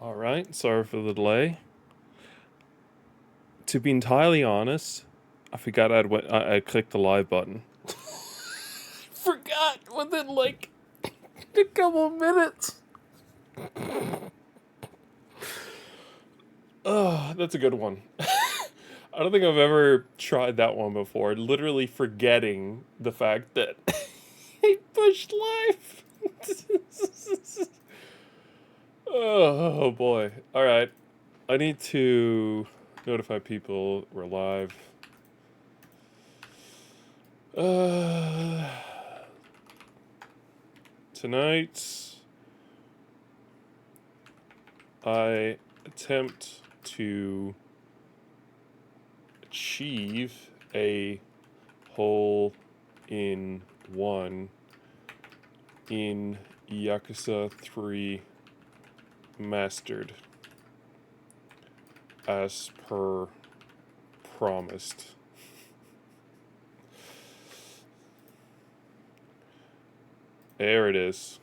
Alright, sorry for the delay. To be entirely honest, I forgot I clicked the live button. Forgot within like a couple of minutes. Oh, that's a good one. I don't think I've ever tried that one before. Literally forgetting the fact that I pushed live. Oh boy. Alright. I need to notify people we're live. Tonight, I attempt to achieve a hole in one in Yakuza 3 Mastered, as per promised. There it is.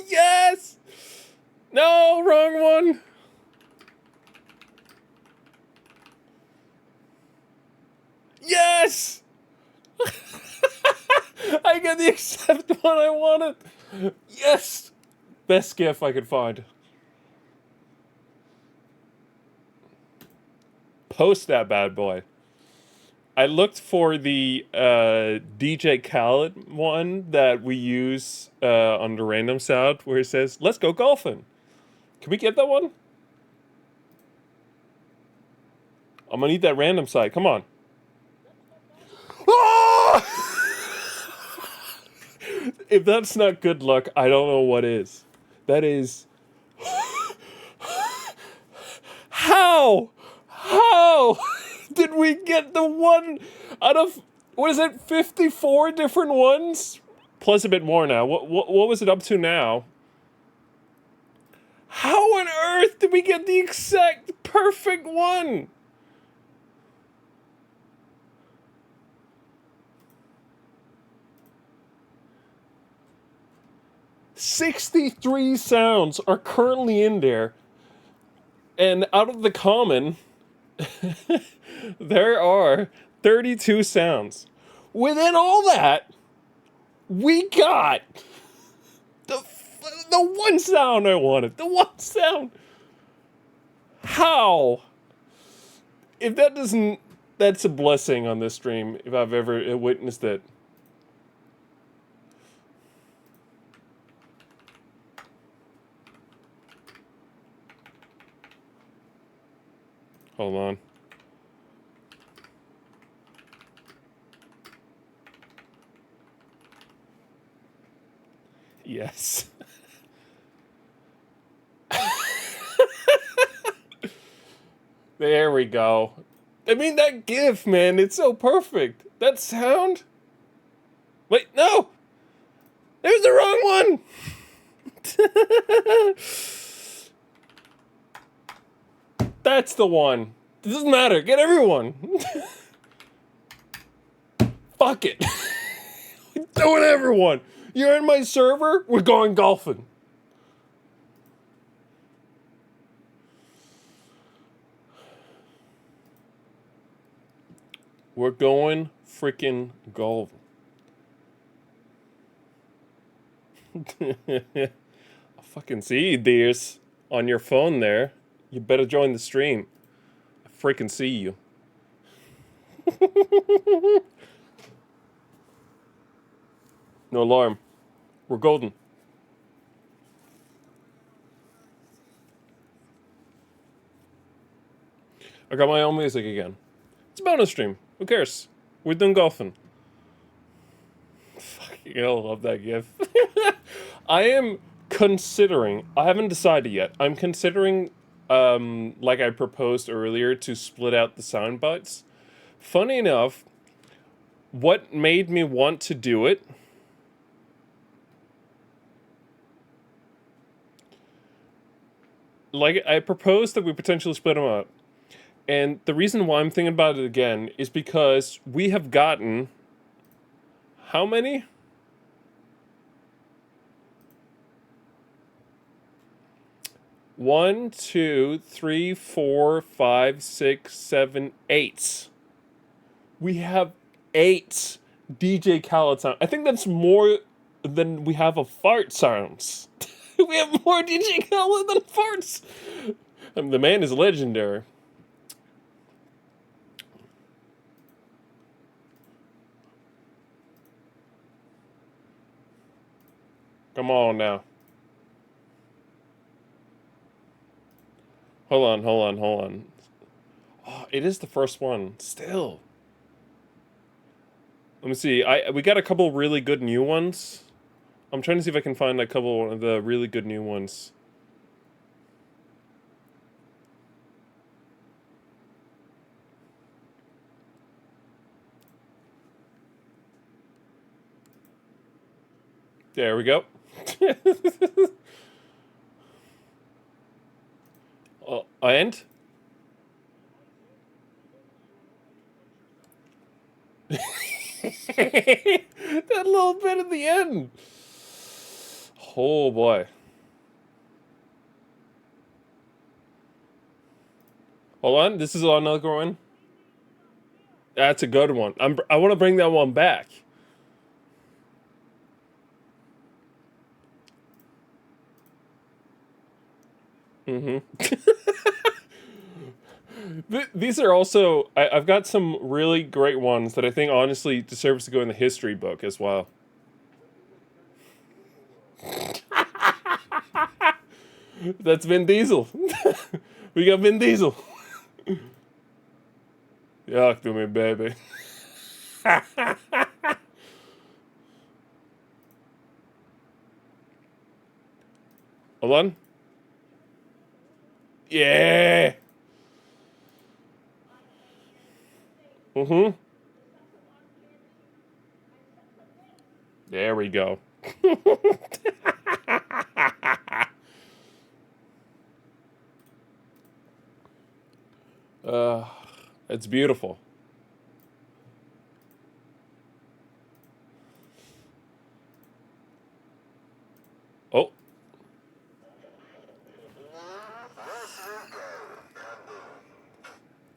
Yes! No, wrong one! Yes! I got the exact one I wanted! Yes! Best GIF I could find. Post that bad boy. I looked for the DJ Khaled one that we use on the random sound where it says, "Let's go golfing." Can we get that one? I'm gonna need that random side. Come on. Ah! If that's not good luck, I don't know what is. That is. How? How did we get the one out of, what is it, 54 different ones? Plus a bit more now. What was it up to now? How on earth did we get the exact perfect one? "63 sounds are currently in there. And out of the common, there are 32 sounds. Within all that, we got the one sound I wanted. The one sound. How? If that doesn't, that's a blessing on this stream, if I've ever witnessed it. Hold on. Yes. There we go. I mean, that GIF, man, it's so perfect. That sound. Wait, no! There's the wrong one! That's the one. It doesn't matter. Get everyone. Fuck it. We're doing everyone. You're in my server. We're going golfing. We're going freaking golfing. I fucking see you, dears, on your phone there. You better join the stream. I freaking see you. No alarm. We're golden. I got my own music again. It's a bonus stream. Who cares? We're doing golfing. Fucking hell, I love that GIF. I am considering, I haven't decided yet, I'm considering like I proposed earlier, to split out the sound bites. Funny enough, what made me want to do it, like I proposed that we potentially split them up. And the reason why I'm thinking about it again is because we have gotten how many? One, two, three, four, five, six, seven, eight. We have 8 DJ Khaled sounds. I think that's more than we have of fart sounds. We have more DJ Khaled than farts. The man is legendary. Come on now. Hold on, hold on, hold on. Oh, it is the first one. Still. Let me see. We got a couple really good new ones. I'm trying to see if I can find a couple of the really good new ones. There we go. And that little bit at the end. Oh boy. Hold on, this is another one. That's a good one. I want to bring that one back. These are also I've got some really great ones that I think honestly deserves to go in the history book as well. That's Vin Diesel. We got Vin Diesel. Yuck to me, baby. Hold on. Yeah. There we go. uh, it's beautiful. Oh.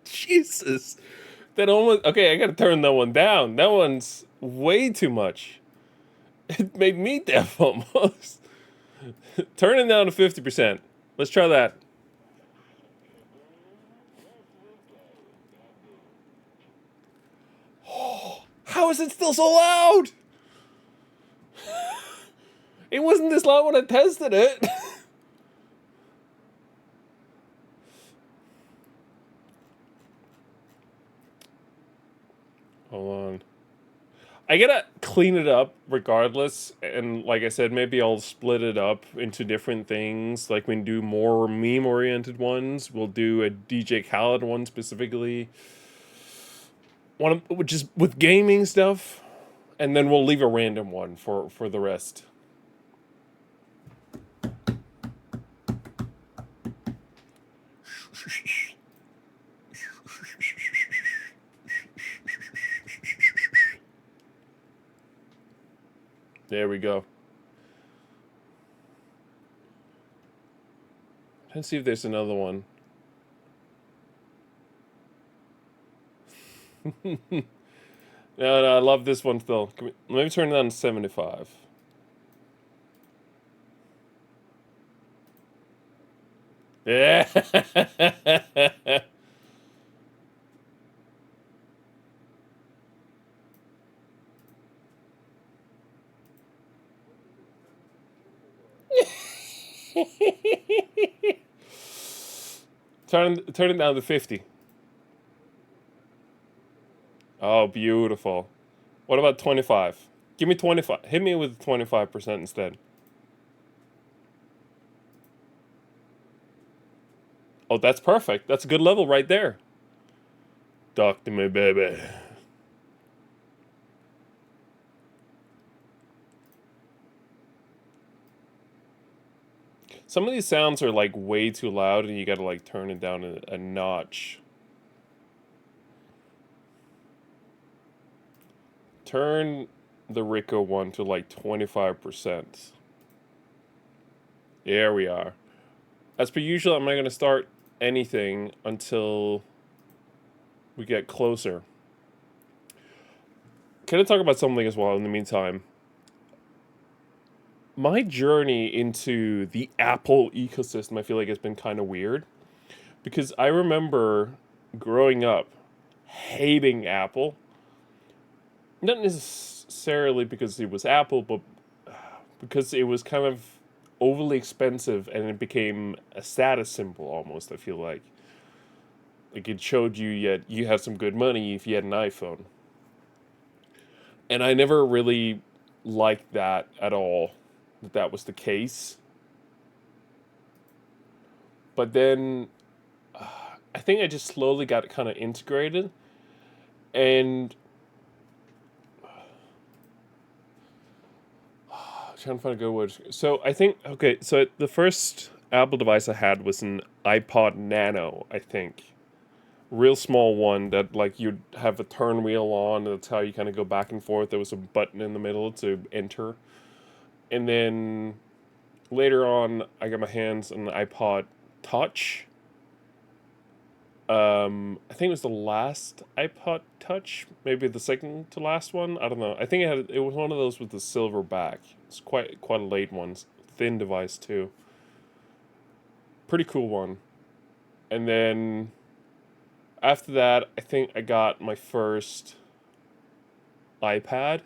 Jesus. That almost okay, I gotta turn that one down. That one's way too much. It made me deaf almost. Turn it down to 50%. Let's try that. How is it still so loud? It wasn't this loud when I tested it. Hold on. I gotta clean it up regardless, and like I said, maybe I'll split it up into different things. Like we can do more meme-oriented ones. We'll do a DJ Khaled one specifically. One which is with gaming stuff, and then we'll leave a random one for the rest. There we go. Let's see if there's another one. No, I love this one still. Let me turn it on to 75. Yeah. Turn it down to 50. Oh, beautiful. What about 25? Give me 25. Hit me with 25% instead. Oh, that's perfect. That's a good level right there. Talk to me, baby. Some of these sounds are like way too loud, and you gotta like turn it down a notch. Turn the Rico one to like 25%. There we are. As per usual, I'm not gonna start anything until we get closer. Can I talk about something as well in the meantime? My journey into the Apple ecosystem, I feel like, has been kind of weird because I remember growing up hating Apple. Not necessarily because it was Apple, but because it was kind of overly expensive and it became a status symbol almost, I feel like. Like it showed you yet you had some good money if you had an iPhone. And I never really liked that at all, that that was the case. But then I think I just slowly got kind of integrated. And trying to find a good word. So I think, okay, so the first Apple device I had was an iPod Nano, I think. Real small one that like you'd have a turn wheel on, and that's how you kind of go back and forth. There was a button in the middle to enter. And then later on, I got my hands on the iPod Touch. I think it was the last iPod Touch, maybe the second to last one. I don't know. I think it was one of those with the silver back. It's quite a late one, thin device too. Pretty cool one. And then after that, I think I got my first iPad.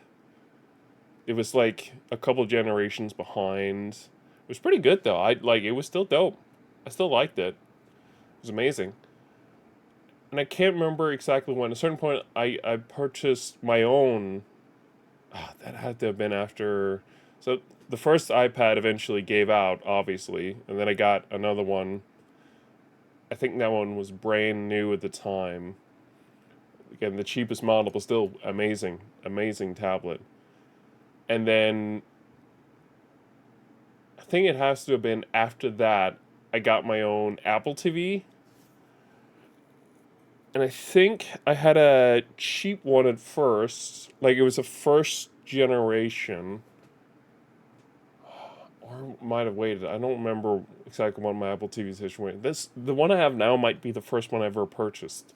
It was like a couple generations behind. It was pretty good though. I like it was still dope. I still liked it. It was amazing. And I can't remember exactly when. At a certain point, I purchased my own. That had to have been after. So the first iPad eventually gave out, obviously, and then I got another one. I think that one was brand new at the time. Again, the cheapest model, but still amazing, amazing tablet. And then I think it has to have been after that I got my own Apple TV. And I think I had a cheap one at first. Like it was a first generation. Or might have waited. I don't remember exactly when my Apple TV station went. The one I have now might be the first one I ever purchased.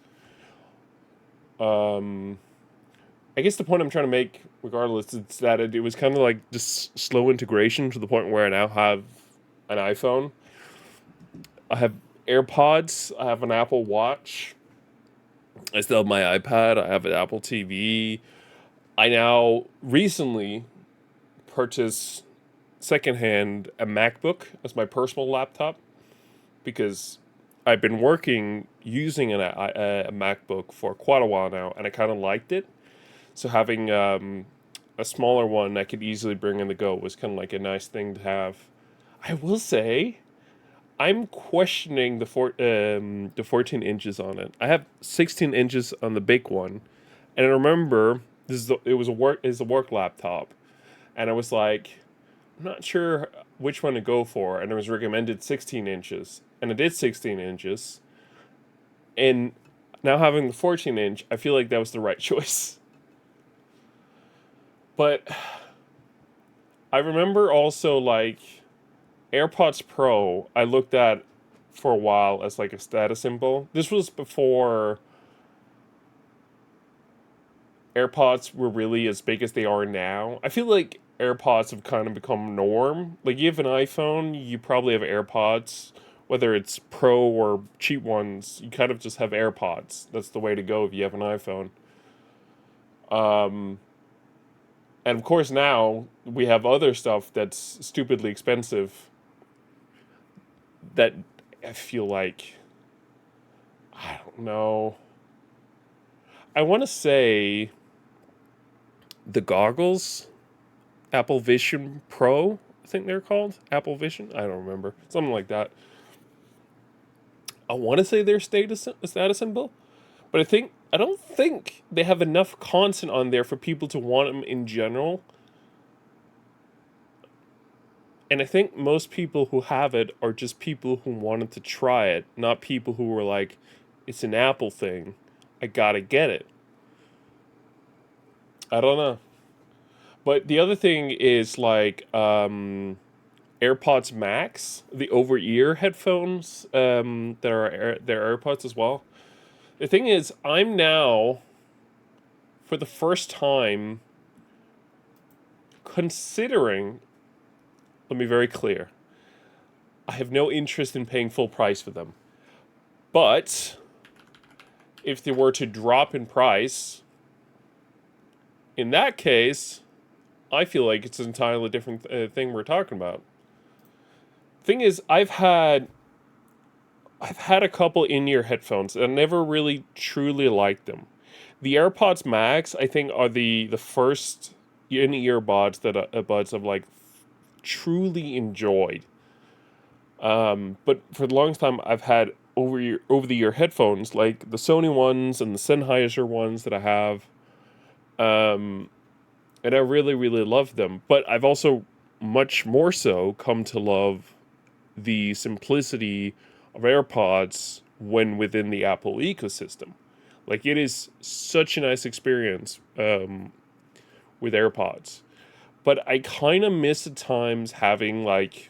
Um I guess the point I'm trying to make, regardless, is that it was kind of like just slow integration to the point where I now have an iPhone. I have AirPods. I have an Apple Watch. I still have my iPad. I have an Apple TV. I now recently purchased secondhand a MacBook as my personal laptop because I've been working using a MacBook for quite a while now, and I kind of liked it. So having a smaller one I could easily bring in the go was kind of like a nice thing to have. I will say, I'm questioning the 14 inches on it. I have 16 inches on the big one, and I remember it was a work laptop, and I was like, I'm not sure which one to go for, and it was recommended 16 inches, and I did 16 inches, and now having the 14 inch, I feel like that was the right choice. But I remember also like AirPods Pro, I looked at for a while as like a status symbol. This was before AirPods were really as big as they are now. I feel like AirPods have kind of become norm. Like you have an iPhone, you probably have AirPods. Whether it's Pro or cheap ones, you kind of just have AirPods. That's the way to go if you have an iPhone. Um, and of course now we have other stuff that's stupidly expensive that I feel like I don't know. I want to say the goggles, Apple Vision Pro, I think they're called Apple Vision. I don't remember, something like that. I want to say they're status symbol, but I don't think they have enough content on there for people to want them in general. And I think most people who have it are just people who wanted to try it, not people who were like, it's an Apple thing. I gotta get it. I don't know. But the other thing is like AirPods Max, the over ear headphones that are they're AirPods as well. The thing is, I'm now, for the first time, considering, let me be very clear, I have no interest in paying full price for them. But if they were to drop in price, in that case, I feel like it's an entirely different thing we're talking about. Thing is, I've had a couple in-ear headphones and I never really truly liked them. The AirPods Max, I think, are the first in-ear buds that buds I've like truly enjoyed. But for the longest time, I've had over the ear headphones like the Sony ones and the Sennheiser ones that I have, and I really really love them. But I've also much more so come to love the simplicity of AirPods when within the Apple ecosystem. Like it is such a nice experience with AirPods. But I kind of miss at times having like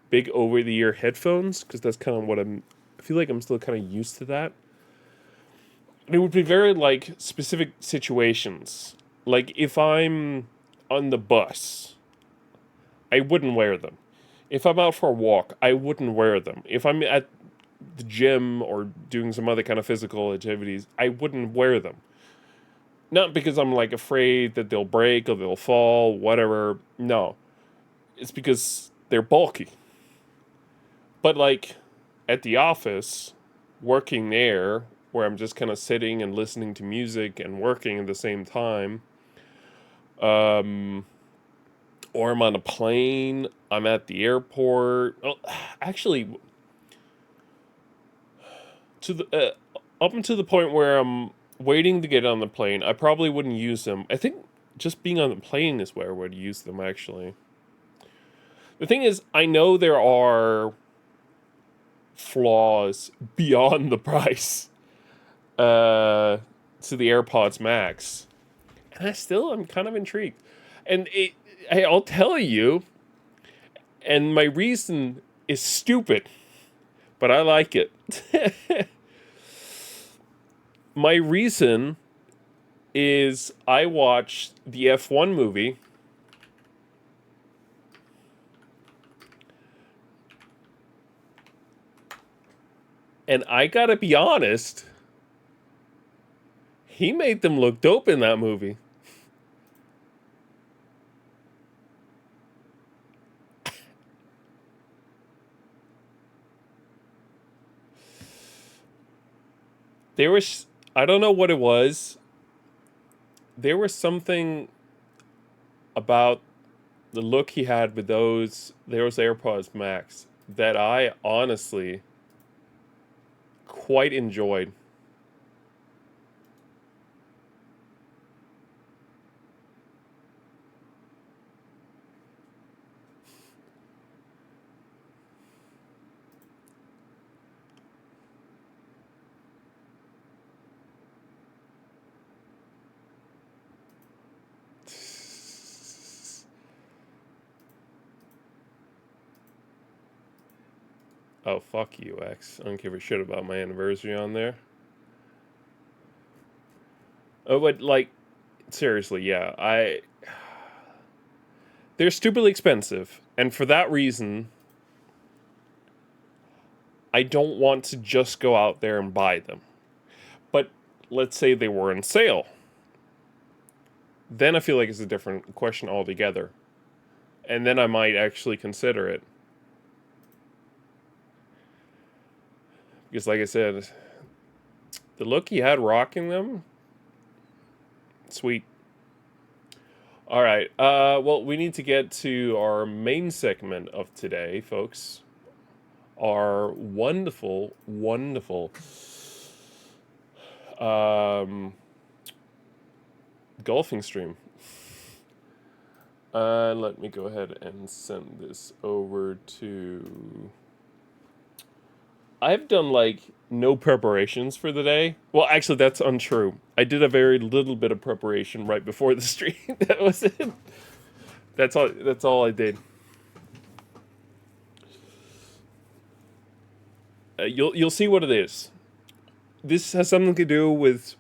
big over the ear headphones because that's kind of what I feel like I'm still kind of used to that. And it would be very like specific situations. Like if I'm on the bus, I wouldn't wear them. If I'm out for a walk, I wouldn't wear them. If I'm at the gym or doing some other kind of physical activities, I wouldn't wear them. Not because I'm like afraid that they'll break or they'll fall, whatever. No. It's because they're bulky. But like at the office, working there, where I'm just kind of sitting and listening to music and working at the same time, um, or I'm on a plane, I'm at the airport. Oh, actually, to the up until the point where I'm waiting to get on the plane, I probably wouldn't use them. I think just being on the plane is where I would use them actually. The thing is, I know there are flaws beyond the price to the AirPods Max, and I still am kind of intrigued. And I'll tell you, and my reason is stupid, but I like it. My reason is I watched the F1 movie. And I gotta be honest, he made them look dope in that movie. There was, I don't know what it was. There was something about the look he had with those AirPods Max that I honestly quite enjoyed. Oh, fuck you, X. I don't give a shit about my anniversary on there. Oh, but like, seriously, yeah, they're stupidly expensive, and for that reason, I don't want to just go out there and buy them. But let's say they were on sale. Then I feel like it's a different question altogether. And then I might actually consider it. Because, like I said, the look he had rocking them, sweet. All right. Well, we need to get to our main segment of today, folks. our wonderful, wonderful golfing stream. Let me go ahead and send this over to... I've done, like, no preparations for the day. Well, actually, that's untrue. I did a very little bit of preparation right before the stream. That was it. That's all I did. You'll see what it is. This has something to do with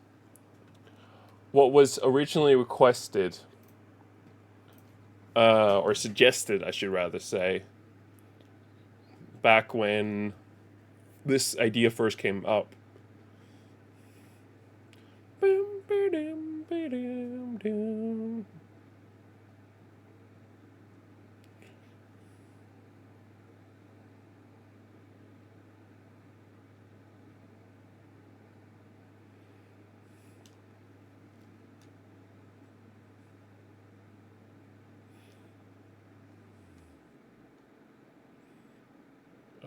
what was originally requested, or suggested, I should rather say, back when this idea first came up.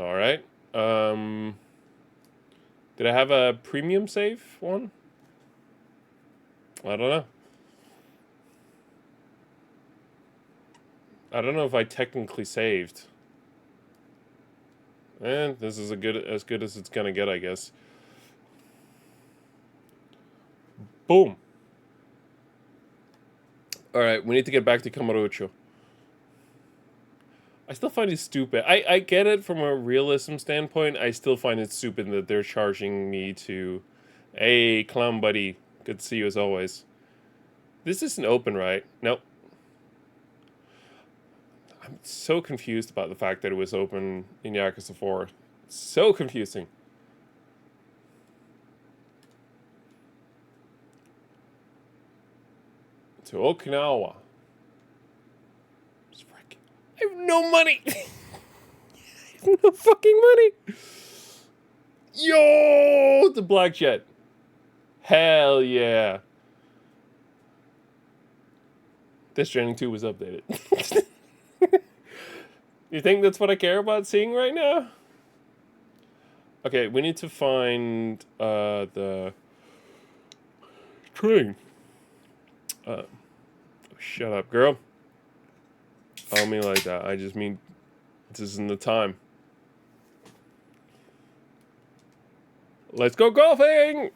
All right. Did I have a premium save one? I don't know. I don't know if I technically saved. And this is as good as it's gonna get, I guess. Boom. All right, we need to get back to Camarucho. I still find it stupid. I get it from a realism standpoint. I still find it stupid that they're charging me to... Hey, clown buddy. Good to see you as always. This isn't open, right? Nope. I'm so confused about the fact that it was open in Yakuza 4. It's so confusing. To Okinawa. I have no money. I have no fucking money. Yo, the black jet. Hell yeah. Death Stranding 2 was updated. You think that's what I care about seeing right now? Okay, we need to find the train. Shut up, girl. I don't mean like that. I just mean this isn't the time. Let's go golfing!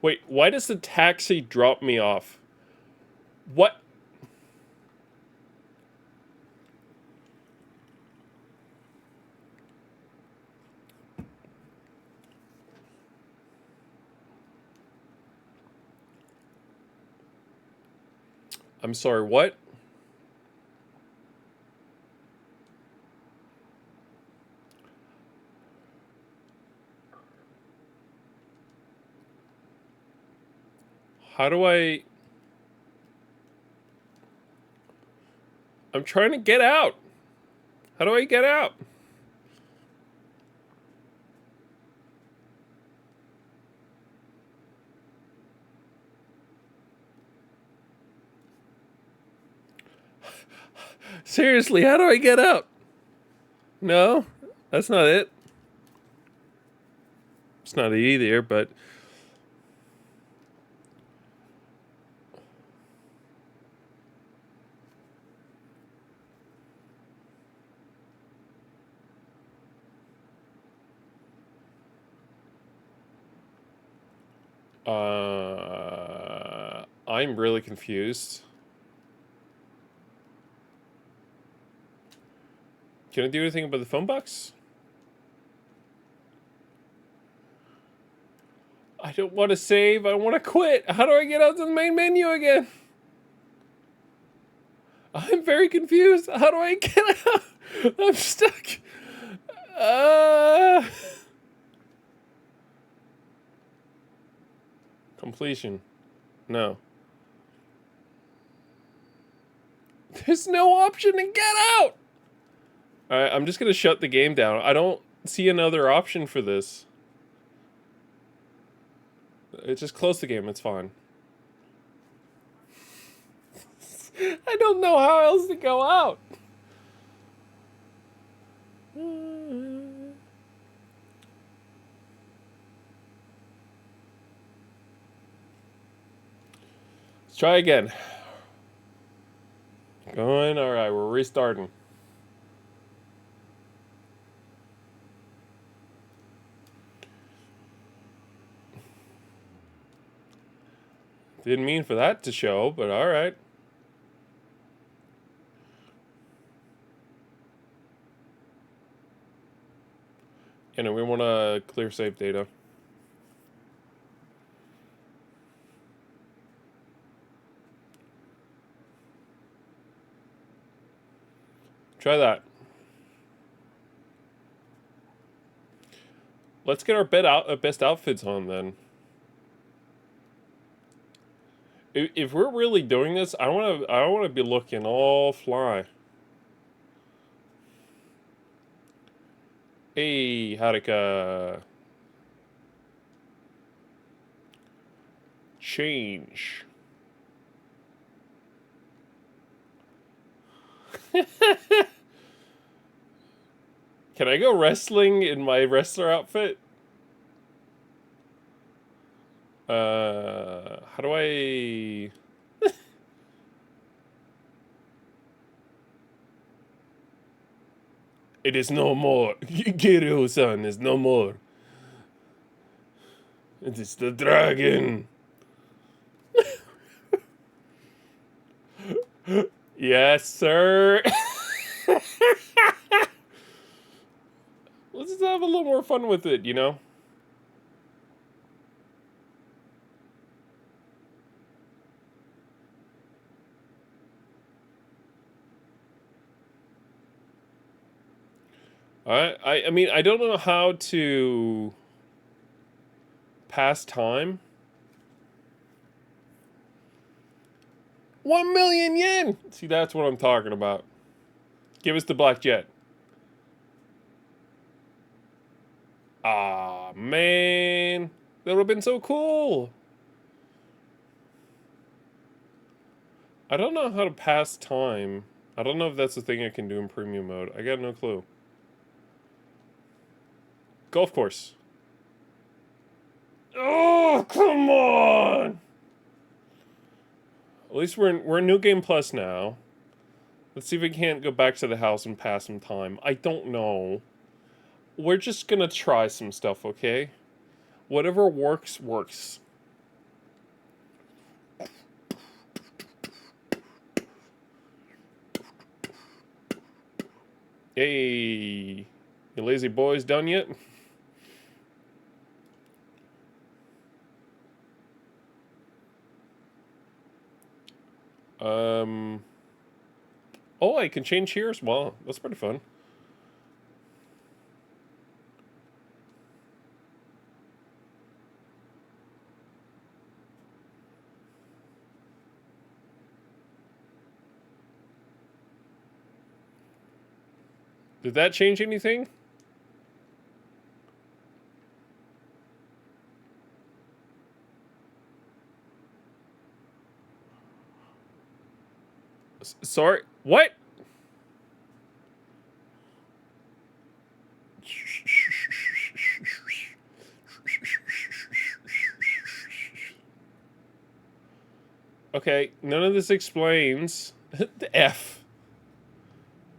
Wait, why does the taxi drop me off? What? I'm sorry, what? How do I... I'm trying to get out. How do I get out? Seriously, how do I get out? No, that's not it. It's not it either, but... I'm really confused. Can I do anything about the phone box? I don't want to save. I want to quit. How do I get out to the main menu again? I'm very confused. How do I get out? I'm stuck. Completion. No. There's no option to get out. Alright, I'm just going to shut the game down. I don't see another option for this. Just close the game. It's fine. I don't know how else to go out. Let's try again. Going. All right, we're restarting. Didn't mean for that to show, but all right. And we want to clear save data. Try that. Let's get our best outfits on then. If we're really doing this, I want to be looking all fly. Hey, Haruka. Change. Can I go wrestling in my wrestler outfit? How do I... It is no more. Kiryu-san is no more. It is the dragon. Yes, sir. Let's just have a little more fun with it, you know? I mean, I don't know how to pass time. 1 million yen! See, that's what I'm talking about. Give us the black jet. Ah, man. That would have been so cool. I don't know how to pass time. I don't know if that's the thing I can do in premium mode. I got no clue. Golf course. Oh, come on! At least we're in New Game Plus now. Let's see if we can't go back to the house and pass some time. I don't know. We're just gonna try some stuff, okay? Whatever works, works. Hey, you lazy boys done yet? Oh, I can change here as well. That's pretty fun. Did that change anything? Sorry, what? Okay, none of this explains. The F.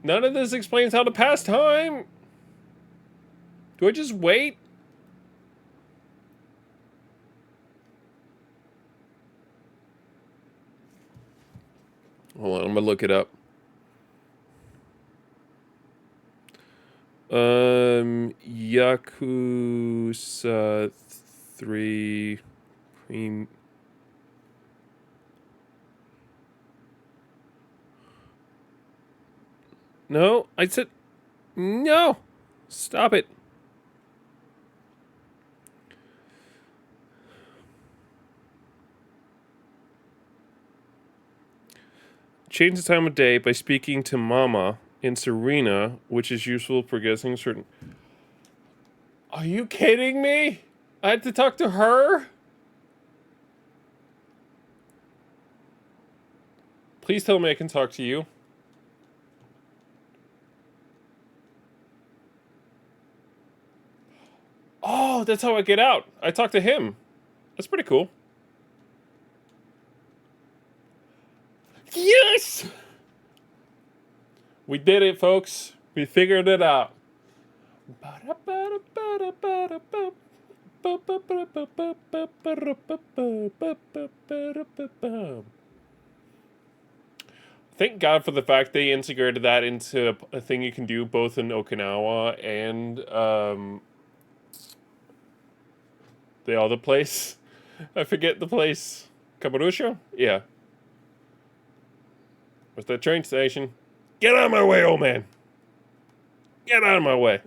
None of this explains how to pass time. Do I just wait? Hold on, I'm gonna look it up. Yakuza 3 Cream. No, I said no. Stop it. Change the time of day by speaking to Mama in Serena, which is useful for guessing certain. Are you kidding me? I had to talk to her? Please tell me I can talk to you. Oh, that's how I get out. I talked to him. That's pretty cool. Yes! We did it, folks. We figured it out. Thank God for the fact they integrated that into a thing you can do both in Okinawa and the other place. I forget the place. Kabarusha? Yeah. What's that train station? Get out of my way, old man. Get out of my way.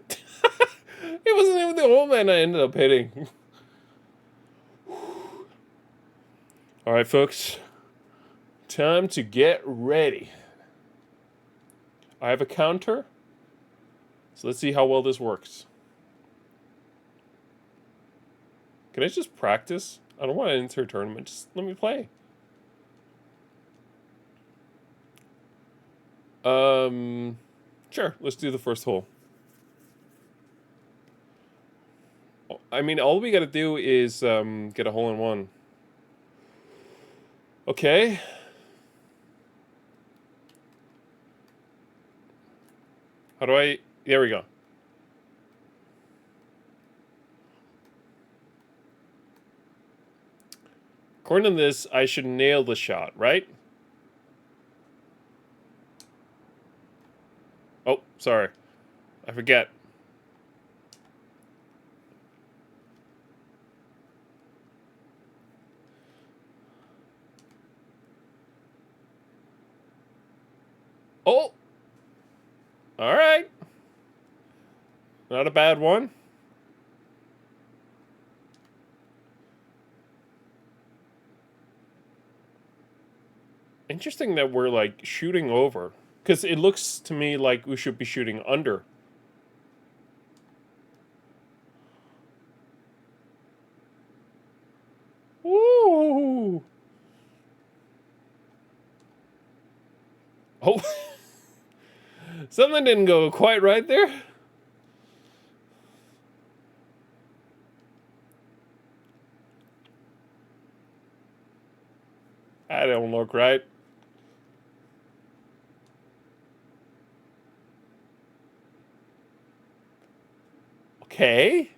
It wasn't even the old man I ended up hitting. Alright, folks. Time to get ready. I have a counter. So let's see how well this works. Can I just practice? I don't want to enter a tournament. Just let me play. Sure. Let's do the first hole. I mean, all we gotta do is get a hole in one. Okay. How do I... There we go. According to this, I should nail the shot, right? Oh, sorry. I forget. Oh! Alright. Not a bad one. Interesting that we're, like, shooting over. Because it looks to me like we should be shooting under. Woo! Oh! Something didn't go quite right there. That don't look right. Okay.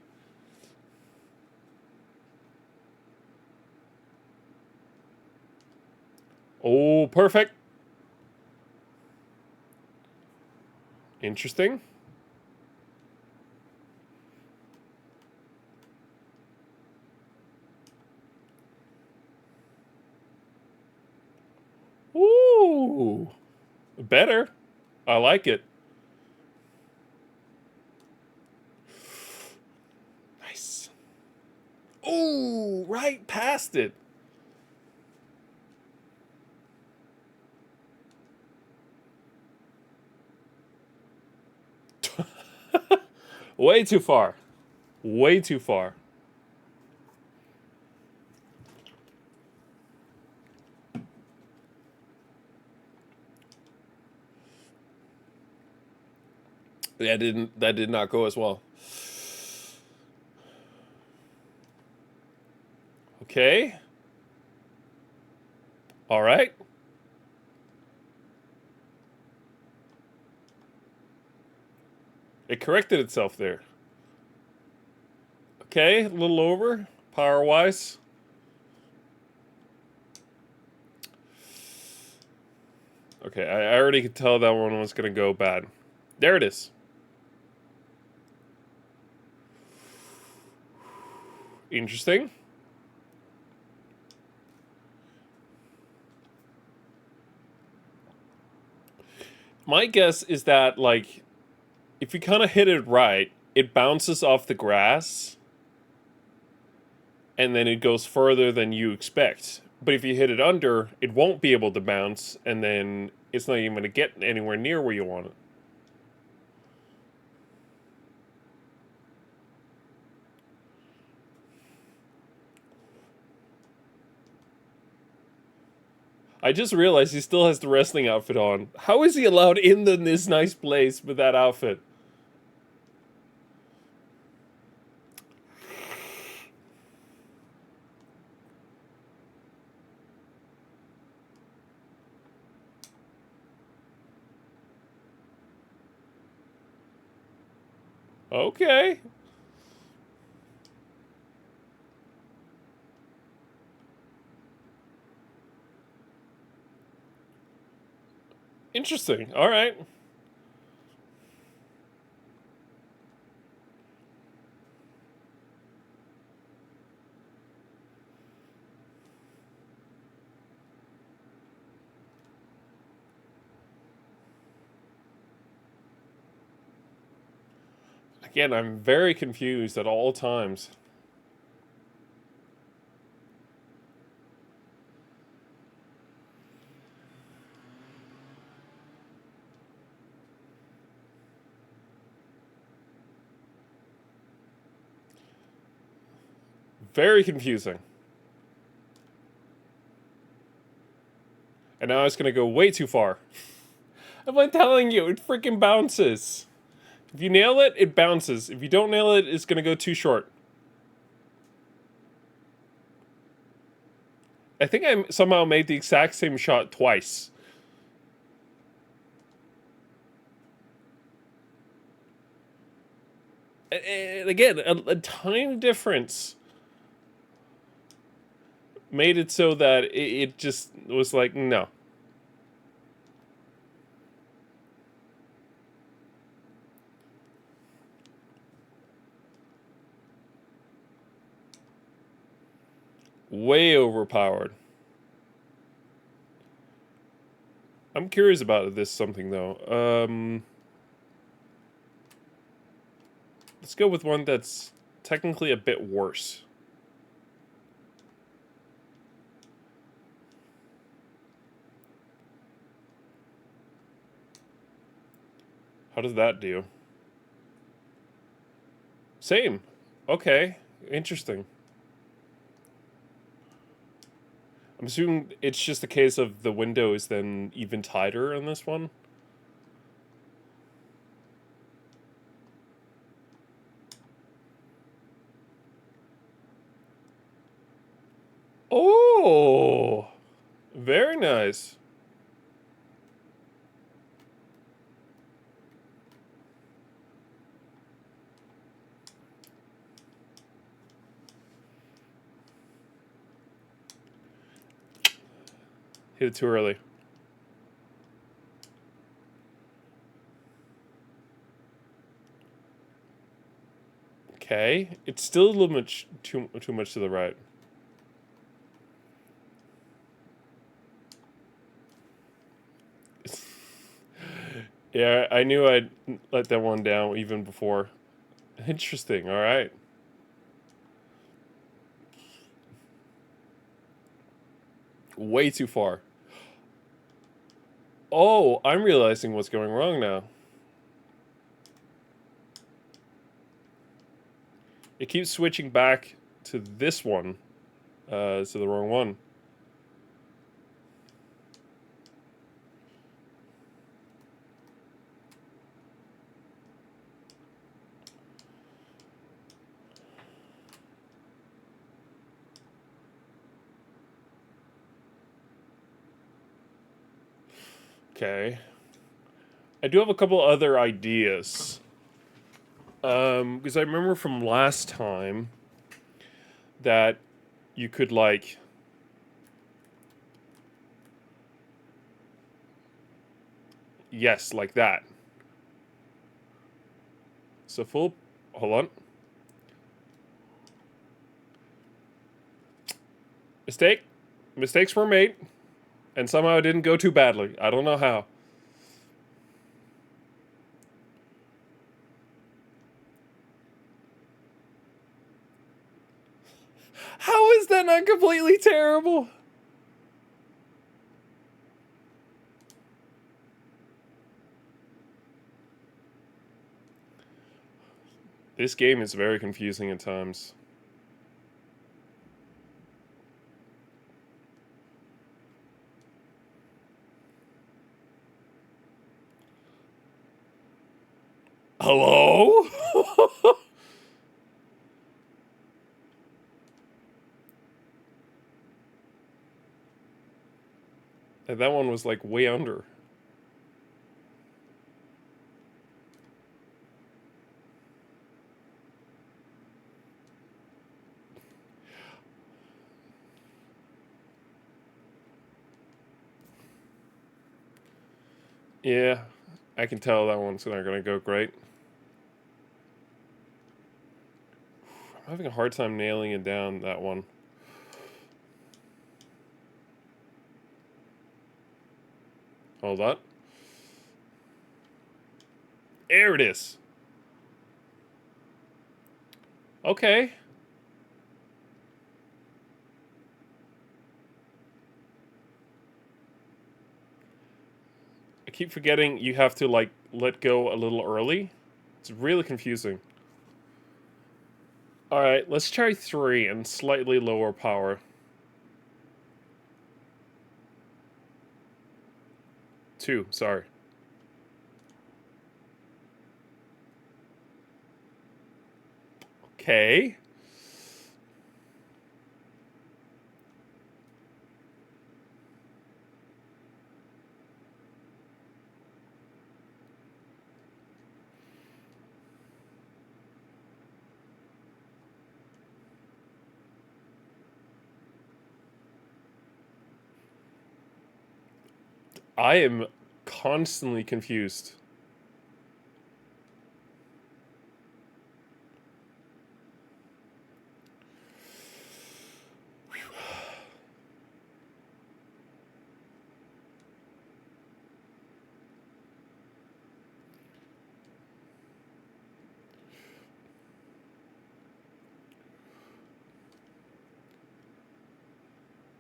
Oh, perfect. Interesting. Ooh. Better. I like it. Nice. Ooh, right past it. Way too far. Way too far. That did not go as well. Okay. All right. It corrected itself there. Okay, a little over, power-wise. Okay, I already could tell that one was going to go bad. There it is. Interesting. My guess is that, like, if you kind of hit it right, it bounces off the grass, and then it goes further than you expect. But if you hit it under, it won't be able to bounce, and then it's not even going to get anywhere near where you want it. I just realized he still has the wrestling outfit on. How is he allowed in this nice place with that outfit? Okay. Interesting. All right. Again, I'm very confused at all times. Very confusing. And now it's gonna go way too far. I'm like telling you, it freaking bounces. If you nail it, it bounces. If you don't nail it, it's gonna go too short. I think I somehow made the exact same shot twice. And again, a tiny difference made it so that it just was like, no. Way overpowered. I'm curious about this something though. Let's go with one that's technically a bit worse. How does that do? Same. Okay. Interesting. I'm assuming it's just a case of the window is then even tighter on this one. Oh, very nice. Hit it too early. Okay, it's still a little much too much to the right. Yeah, I knew I'd let that one down even before. Interesting. All right. Way too far. Oh, I'm realizing what's going wrong now. It keeps switching back to this one, to the wrong one. Okay. I do have a couple other ideas. Because I remember from last time that you could like yes, like that. So full hold on. Mistake. Mistakes were made. And somehow it didn't go too badly. I don't know how. How is that not completely terrible? This game is very confusing at times. Hello? And that one was like way under. Yeah, I can tell that one's not gonna go great. I'm having a hard time nailing it down, that one. Hold on. There it is. Okay. I keep forgetting you have to, like, let go a little early. It's really confusing. Alright, let's try 3 and slightly lower power. 2, sorry. Okay. I am constantly confused.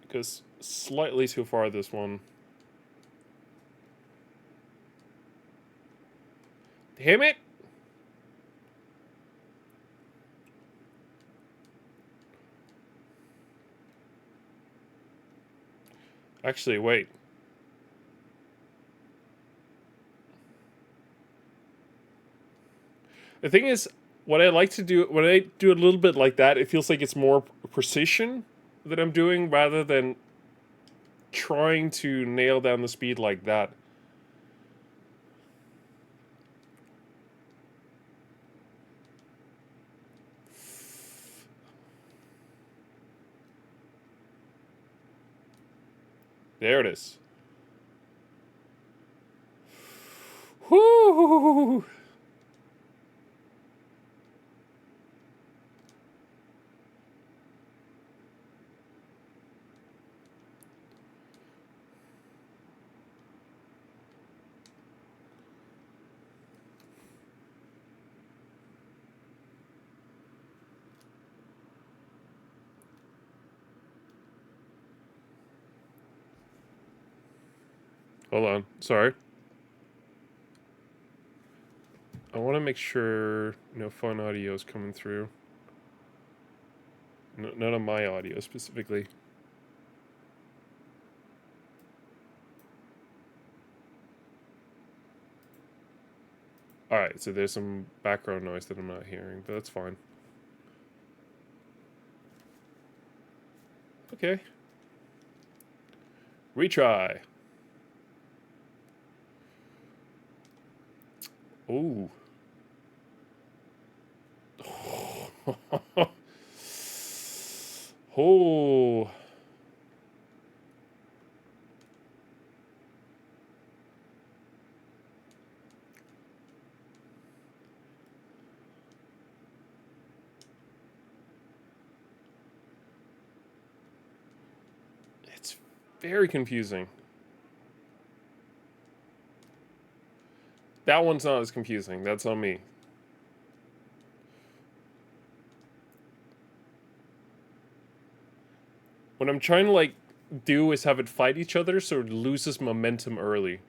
Because slightly too far this one. Damn it! Actually, wait. The thing is, what I like to do, when I do a little bit like that, it feels like it's more precision that I'm doing rather than trying to nail down the speed like that. There it is. Whoo! Hold on. Sorry. I want to make sure no fun audio is coming through. None of my audio specifically. Alright, so there's some background noise that I'm not hearing, but that's fine. Okay. Retry. Ooh. Oh. It's very confusing. That one's not as confusing. That's on me. What I'm trying to, like, do is have it fight each other so it loses momentum early.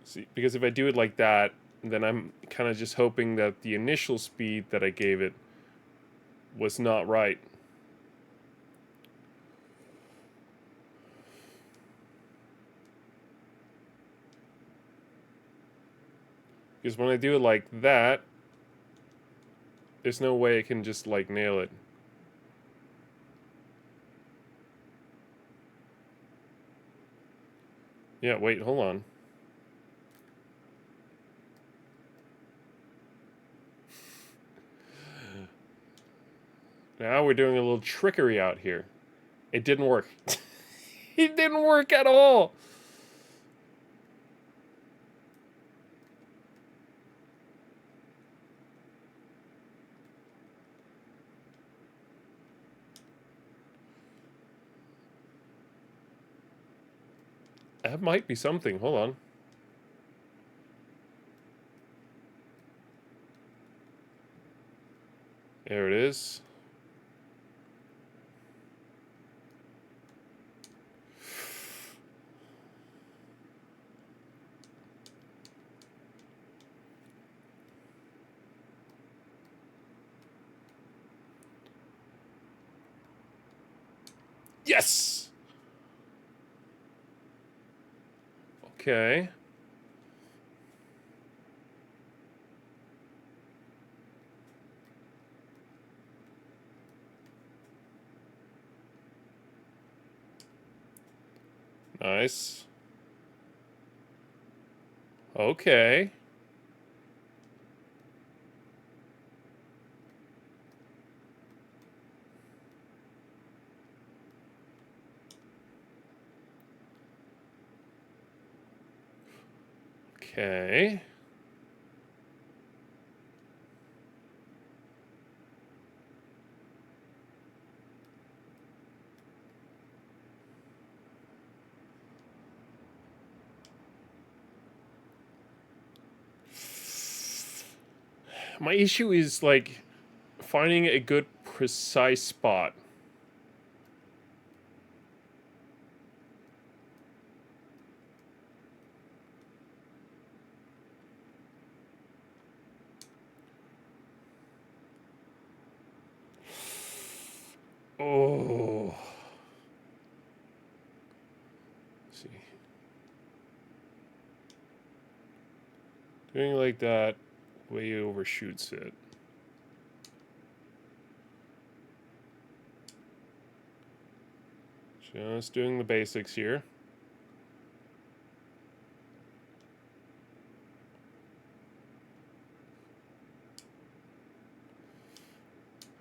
See, because if I do it like that, then I'm kind of just hoping that the initial speed that I gave it was not right. Because when I do it like that, there's no way I can just, like, nail it. Yeah, wait, hold on. Now we're doing a little trickery out here. It didn't work. It didn't work at all. That might be something. Hold on. There it is. Yes! Okay. Nice. Okay. Okay. My issue is, like, finding a good, precise spot. Oh. Let's see. Doing like that way overshoots it. Just doing the basics here.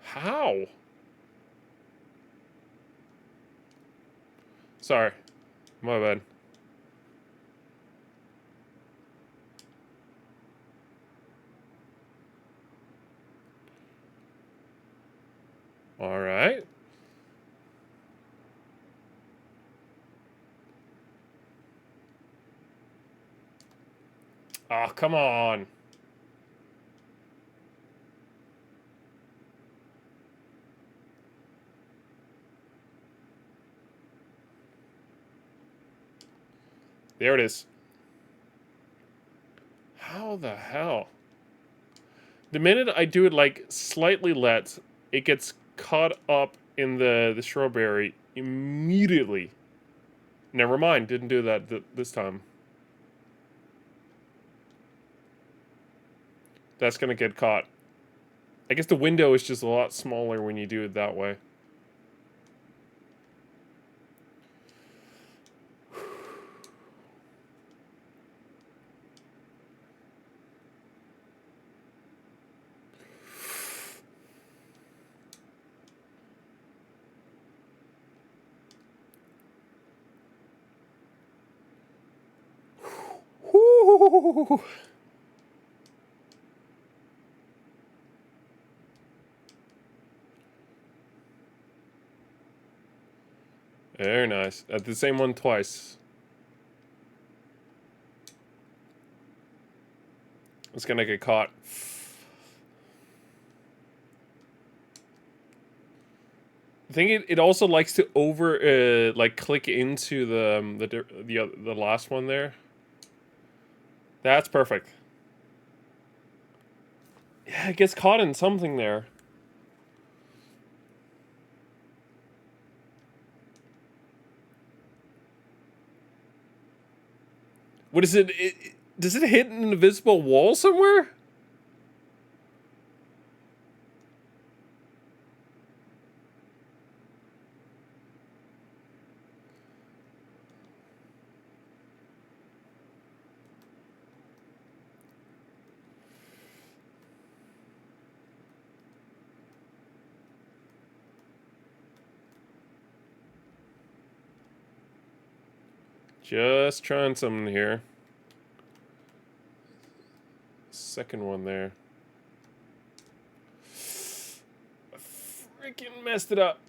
How? Sorry. My bad. All right. Oh, come on. There it is. How the hell? The minute I do it, like, slightly let, it gets caught up in the strawberry immediately. Never mind, didn't do that this time. That's gonna get caught. I guess the window is just a lot smaller when you do it that way. Whoo! Very nice. At the same one twice. It's gonna get caught. I think it also likes to like click into the last one there. That's perfect. Yeah, it gets caught in something there. What is it? Does it hit an invisible wall somewhere? Just trying something here. Second one there. Freaking messed it up.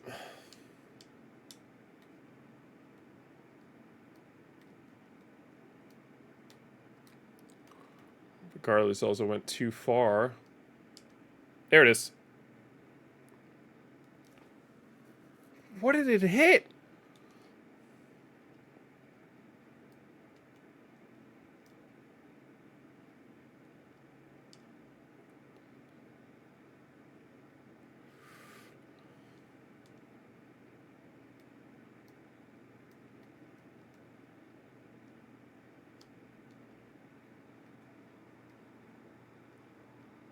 Regardless, also went too far. There it is. What did it hit?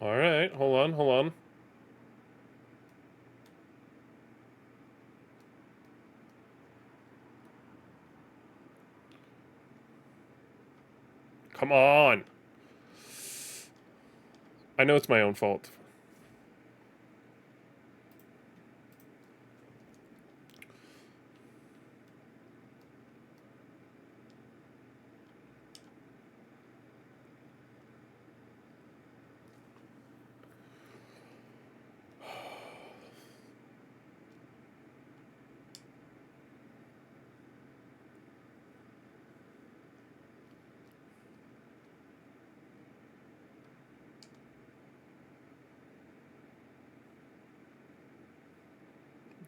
All right, hold on, hold on. Come on. I know it's my own fault.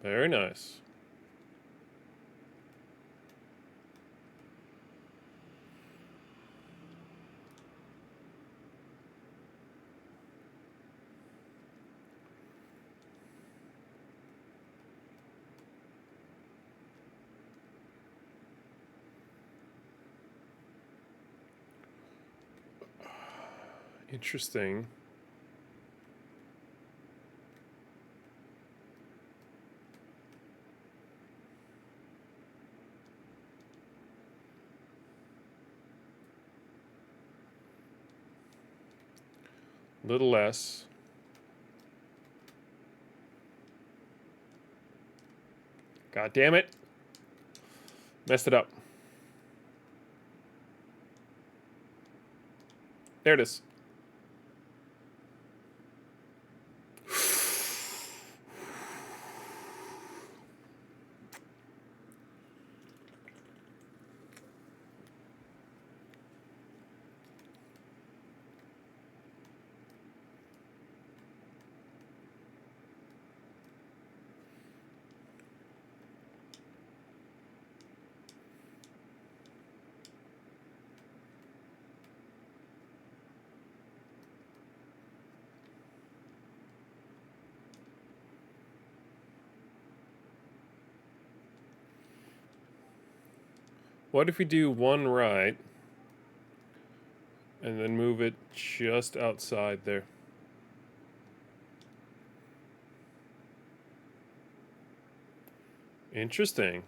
Very nice. Interesting. Little less. God damn it. Messed it up. There it is. What if we do one right and then move it just outside there? Interesting.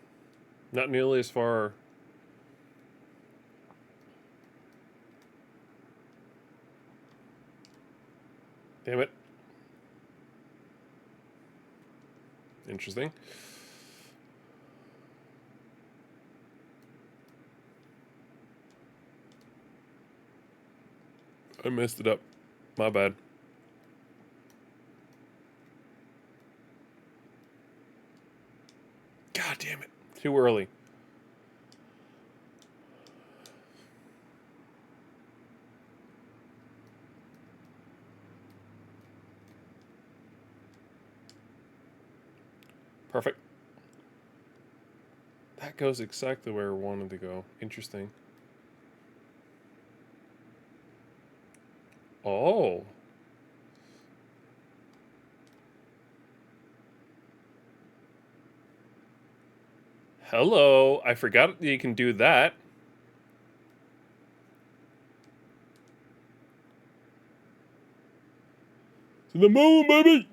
Not nearly as far. Damn it. Interesting. I messed it up. My bad. God damn it. Too early. Perfect. That goes exactly where I wanted to go. Interesting. Oh. Hello. I forgot you can do that. To the moon, baby!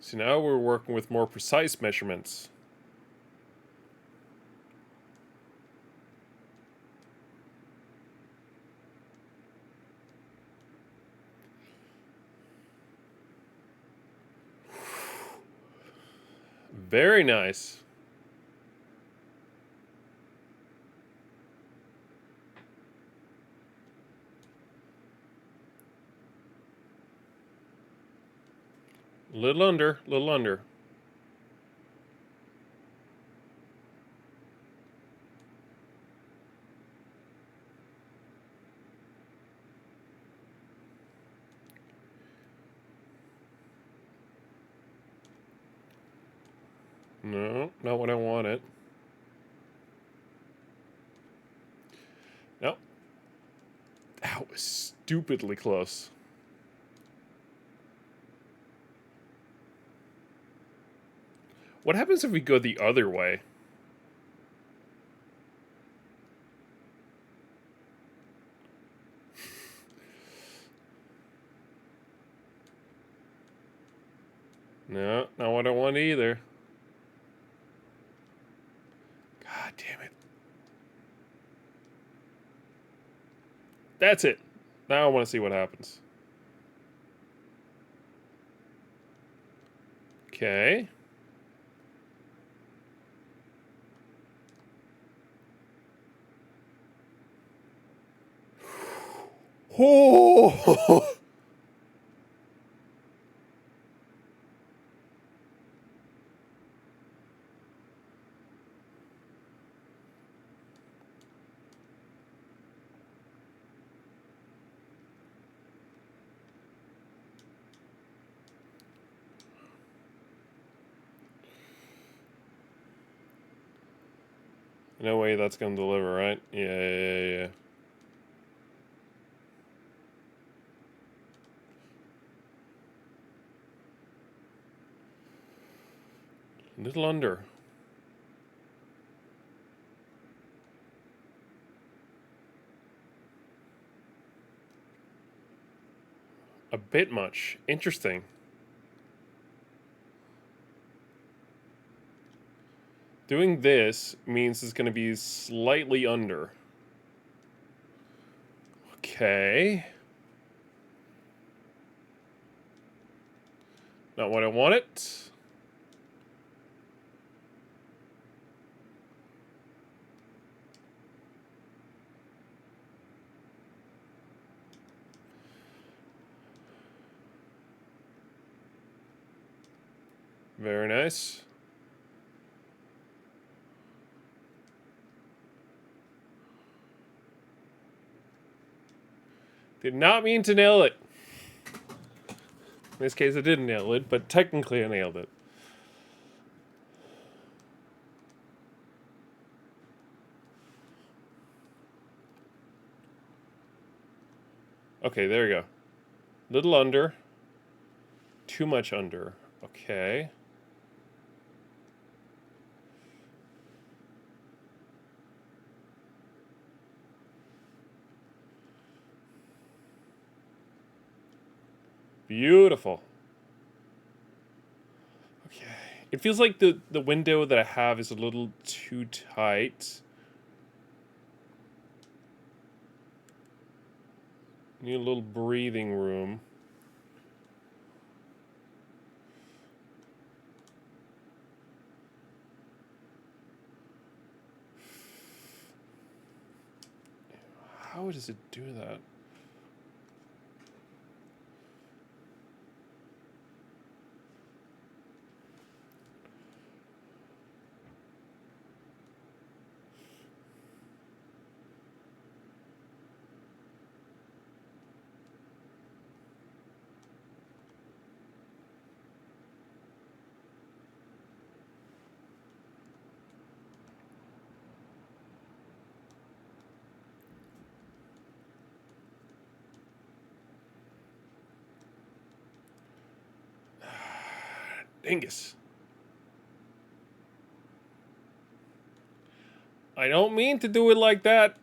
So now we're working with more precise measurements. Very nice. Little under, little under. No, not what I wanted. Nope. That was stupidly close. What happens if we go the other way? No, not what I want either. God damn it. That's it. Now I want to see what happens. Okay. Oh! No way that's gonna deliver, right? Yeah. A little under. A bit much. Interesting. Doing this means it's gonna be slightly under. Okay. Not what I wanted. Very nice. Did not mean to nail it. In this case, I didn't nail it, but technically I nailed it. Okay, there we go. Little under. Too much under. Okay. Beautiful. Okay. It feels like the window that I have is a little too tight. Need a little breathing room. How does it do that? Dingus. I don't mean to do it like that.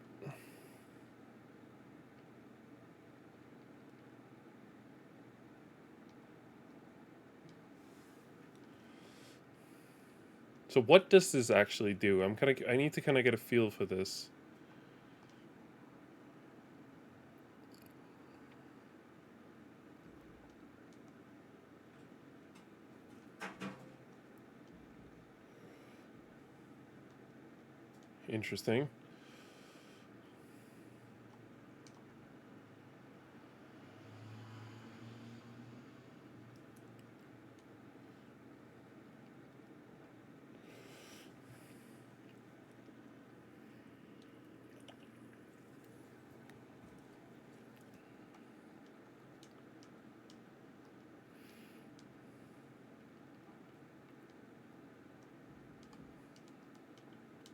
So what does this actually do? I need to kind of get a feel for this. Interesting.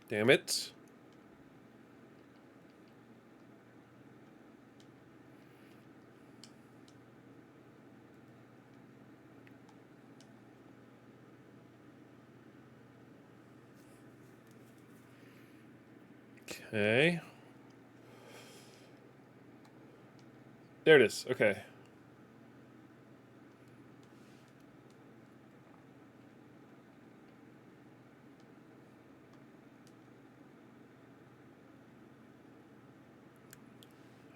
Damn it. Okay. There it is. Okay.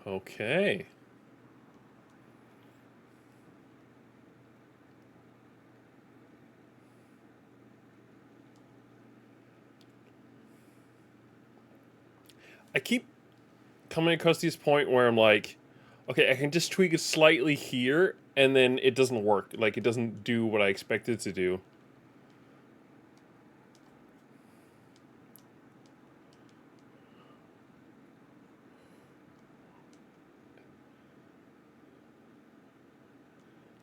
Okay. I keep coming across this point where I'm like, okay, I can just tweak it slightly here, and then it doesn't work. Like, it doesn't do what I expect it to do.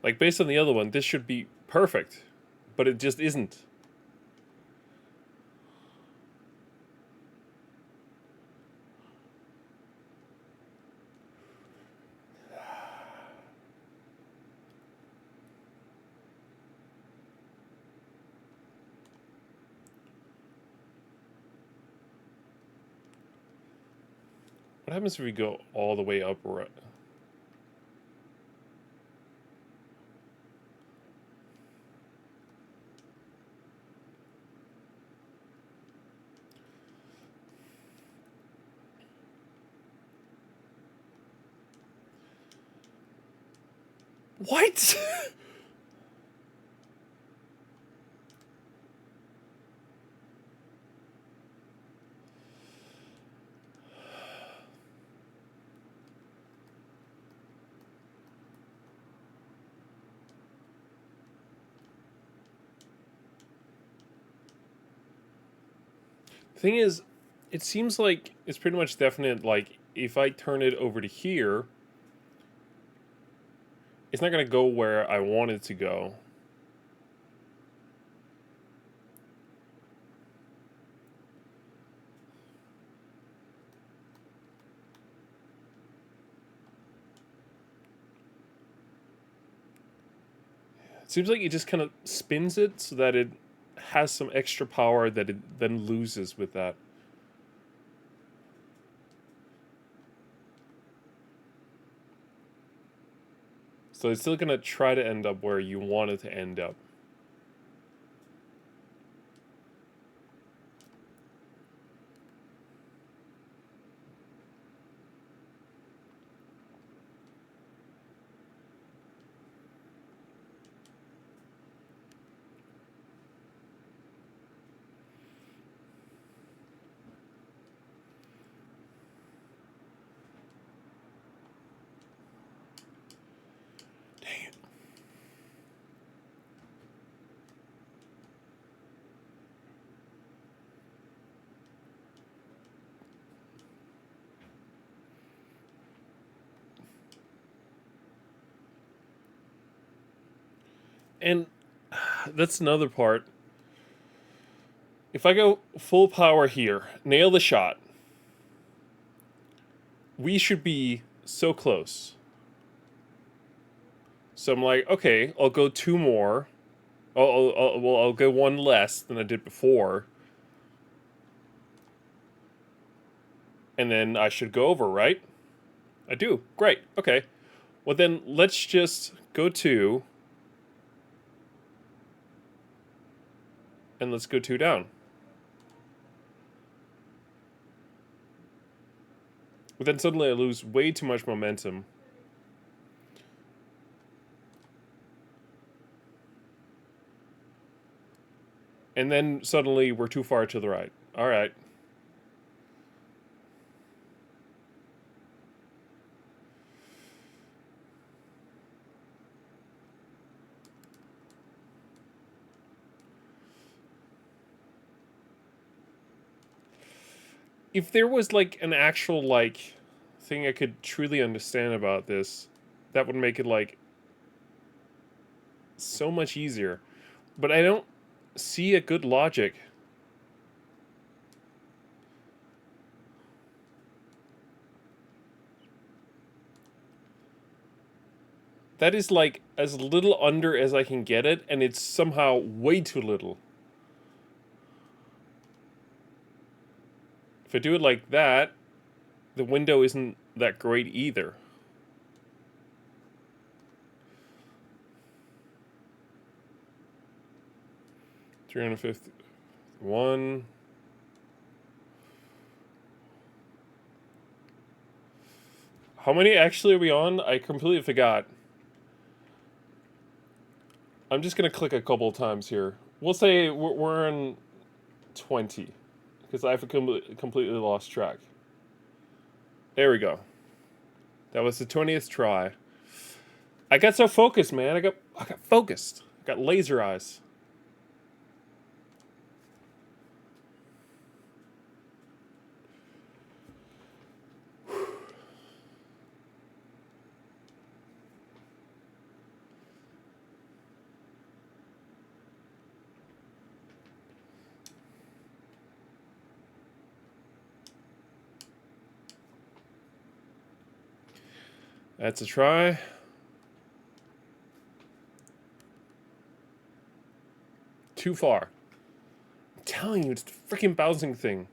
Like, based on the other one, this should be perfect, but it just isn't. What happens if we go all the way up? What? Thing is, it seems like it's pretty much definite. Like, if I turn it over to here, it's not gonna go where I want it to go. It seems like it just kind of spins it so that it has some extra power that it then loses with that. So it's still gonna try to end up where you want it to end up. Dang it. And that's another part. If I go full power here, nail the shot, we should be so close. So I'm like, okay, I'll go two more. I'll go one less than I did before. And then I should go over, right? I do. Great. Okay. Well, then let's just go two. And let's go two down. But then suddenly I lose way too much momentum. And then suddenly we're too far to the right. All right. If there was like an actual like thing I could truly understand about this, that would make it like so much easier. But I don't see a good logic. That is like as little under as I can get it, and it's somehow way too little. If I do it like that, the window isn't that great either. 351. How many actually are we on? I completely forgot. I'm just gonna click a couple times here. We'll say we're in 20 because I've completely lost track. There we go. That was the 20th try. I got so focused, man. I got focused. I got laser eyes. That's a try. Too far. I'm telling you, it's the freaking bouncing thing.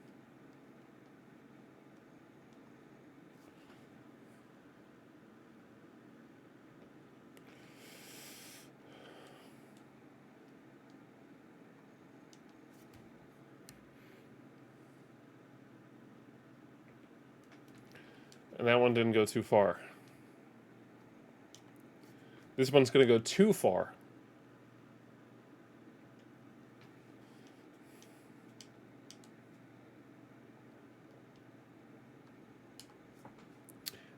And that one didn't go too far. This one's gonna go too far.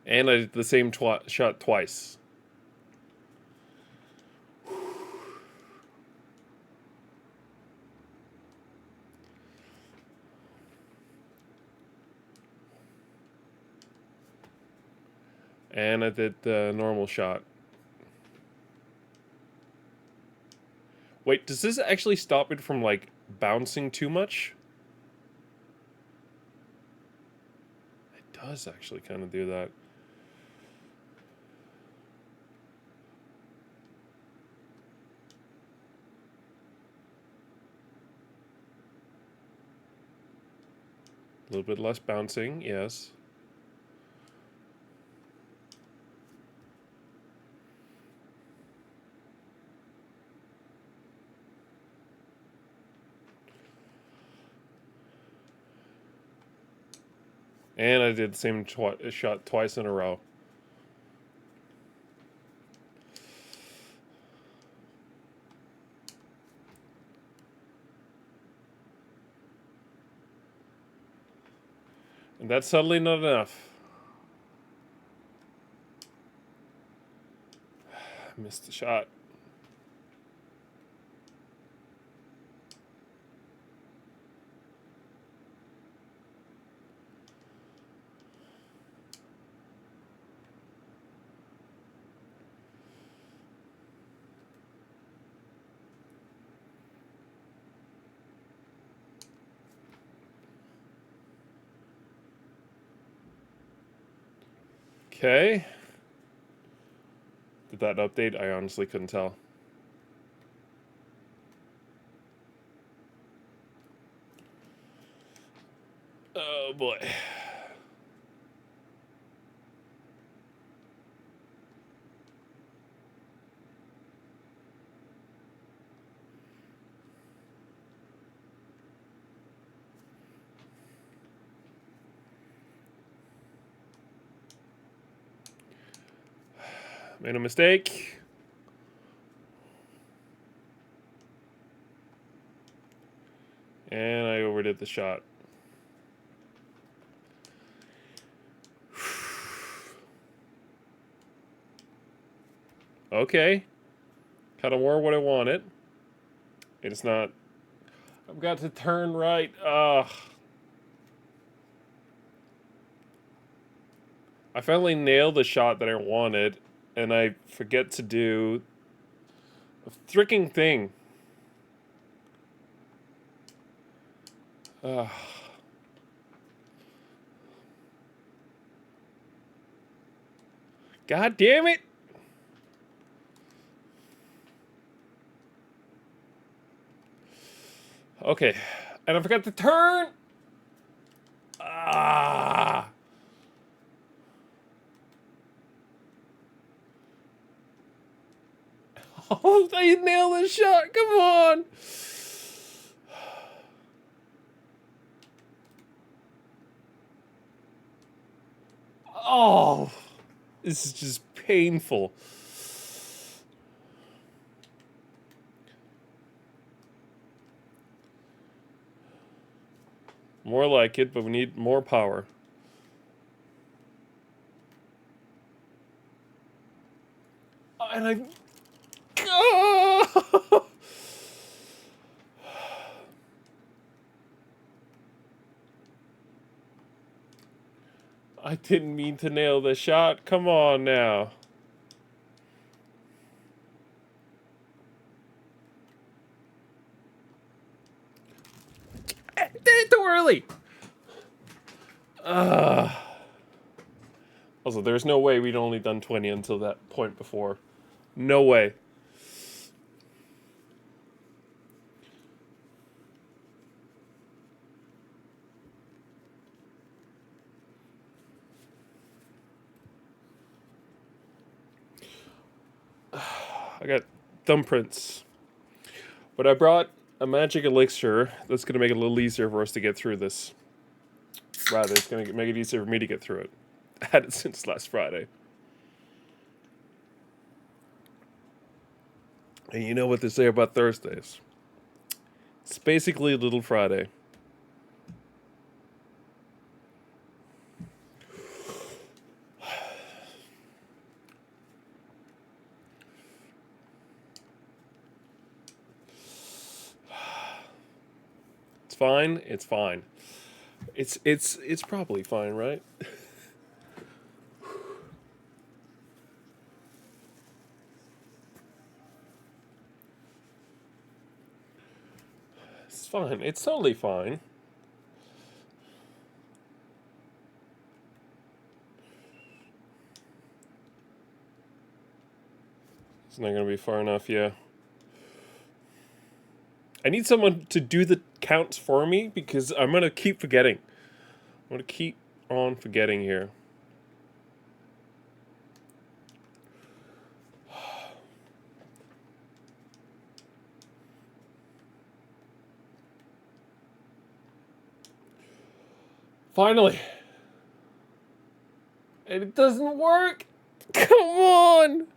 And I did the same shot twice. And I did the normal shot. Wait, does this actually stop it from, like, bouncing too much? It does actually kind of do that. A little bit less bouncing, yes. And I did the same shot twice in a row. And that's suddenly not enough. I missed the shot. Okay. Did that update? I honestly couldn't tell. Oh boy. Made a mistake. And I overdid the shot. Okay. Kind of more what I wanted. It's not. I've got to turn right. Ugh. I finally nailed the shot that I wanted, and I forget to do a freaking thing. Ugh. God damn it! Okay, and I forgot to turn. Ah. Oh, I nailed the shot. Come on. Oh, this is just painful. More like it, but we need more power. And I... Oh! I didn't mean to nail the shot. Come on now. Did it too early. Also, there's no way we'd only done 20 until that point before. No way. I got thumbprints. But I brought a magic elixir that's going to make it a little easier for us to get through this. Rather, it's going to make it easier for me to get through it. I had it since last Friday. And you know what they say about Thursdays. It's basically Little Friday. It's fine. It's fine. It's probably fine, right? It's fine. It's totally fine. It's not gonna be far enough, yeah. I need someone to do the counts for me because I'm gonna keep forgetting. I'm gonna keep on forgetting here. Finally. And it doesn't work. Come on.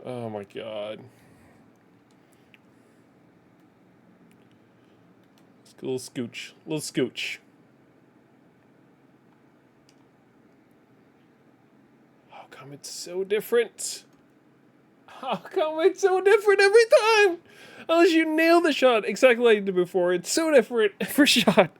Oh my god. Little scooch. Little scooch. How come it's so different? How come it's so different every time? Unless you nail the shot exactly like you did before, it's so different every shot.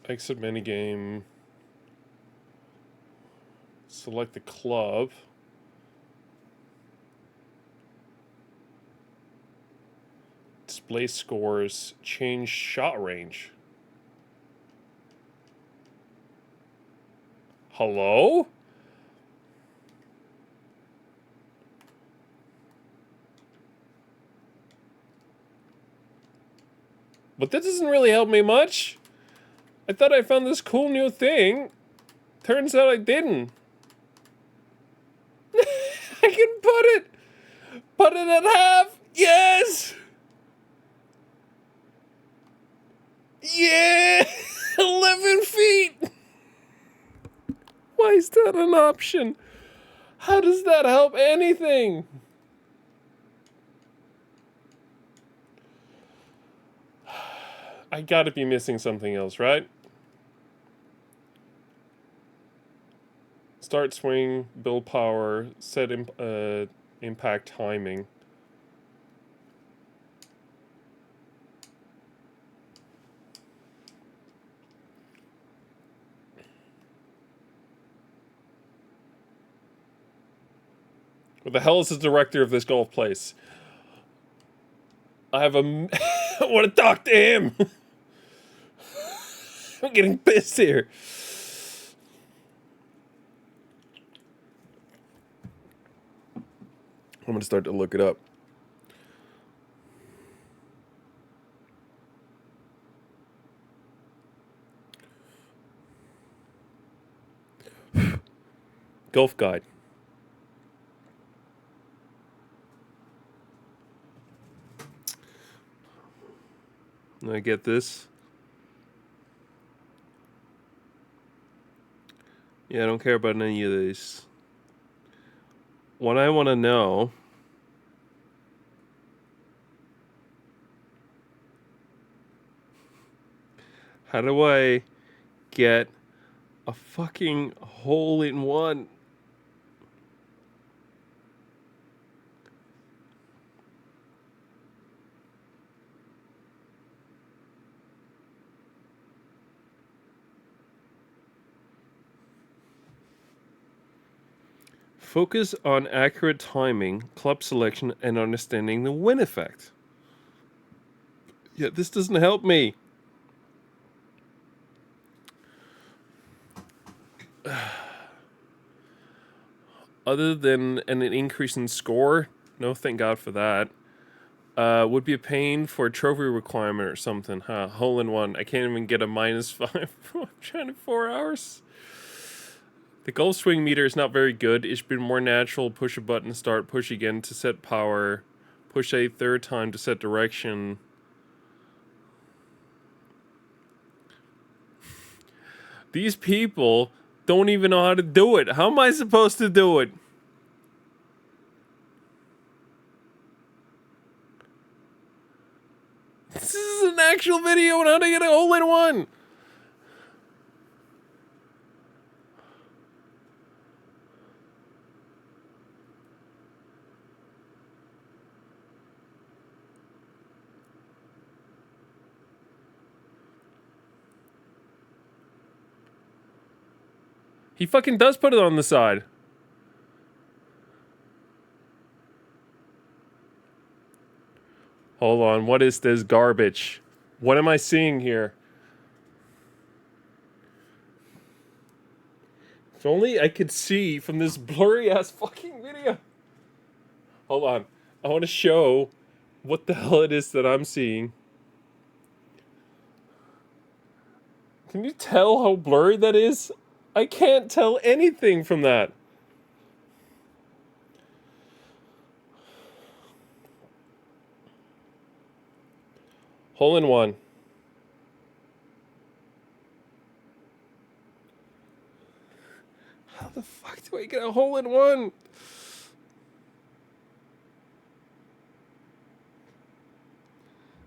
Exit minigame. Select the club. Display scores. Change shot range. Hello? But that doesn't really help me much. I thought I found this cool new thing. Turns out I didn't. I can put it at half. Yes! that an option? How does that help anything? I gotta be missing something else, right? Start swing, build power, set impact timing. What the hell is the director of this golf place? I have a... I want to talk to him! I'm getting pissed here. I'm going to start to look it up. Golf guide. I get this. Yeah, I don't care about any of these. What I want to know... How do I get a fucking hole-in-one? Focus on accurate timing, club selection, and understanding the wind effect. Yeah, this doesn't help me. Other than an increase in score, no thank God for that. Would be a pain for a trophy requirement or something, huh? Hole in one. I can't even get a -5. I'm trying to 4 hours. The golf swing meter is not very good. It should be more natural. Push a button, start, push again to set power. Push a third time to set direction. These people don't even know how to do it. How am I supposed to do it? This is an actual video on how to get a hole in one. He fucking does put it on the side. Hold on, what is this garbage? What am I seeing here? If only I could see from this blurry ass fucking video. Hold on. I want to show what the hell it is that I'm seeing. Can you tell how blurry that is? I can't tell anything from that. Hole in one. How the fuck do I get a hole in one?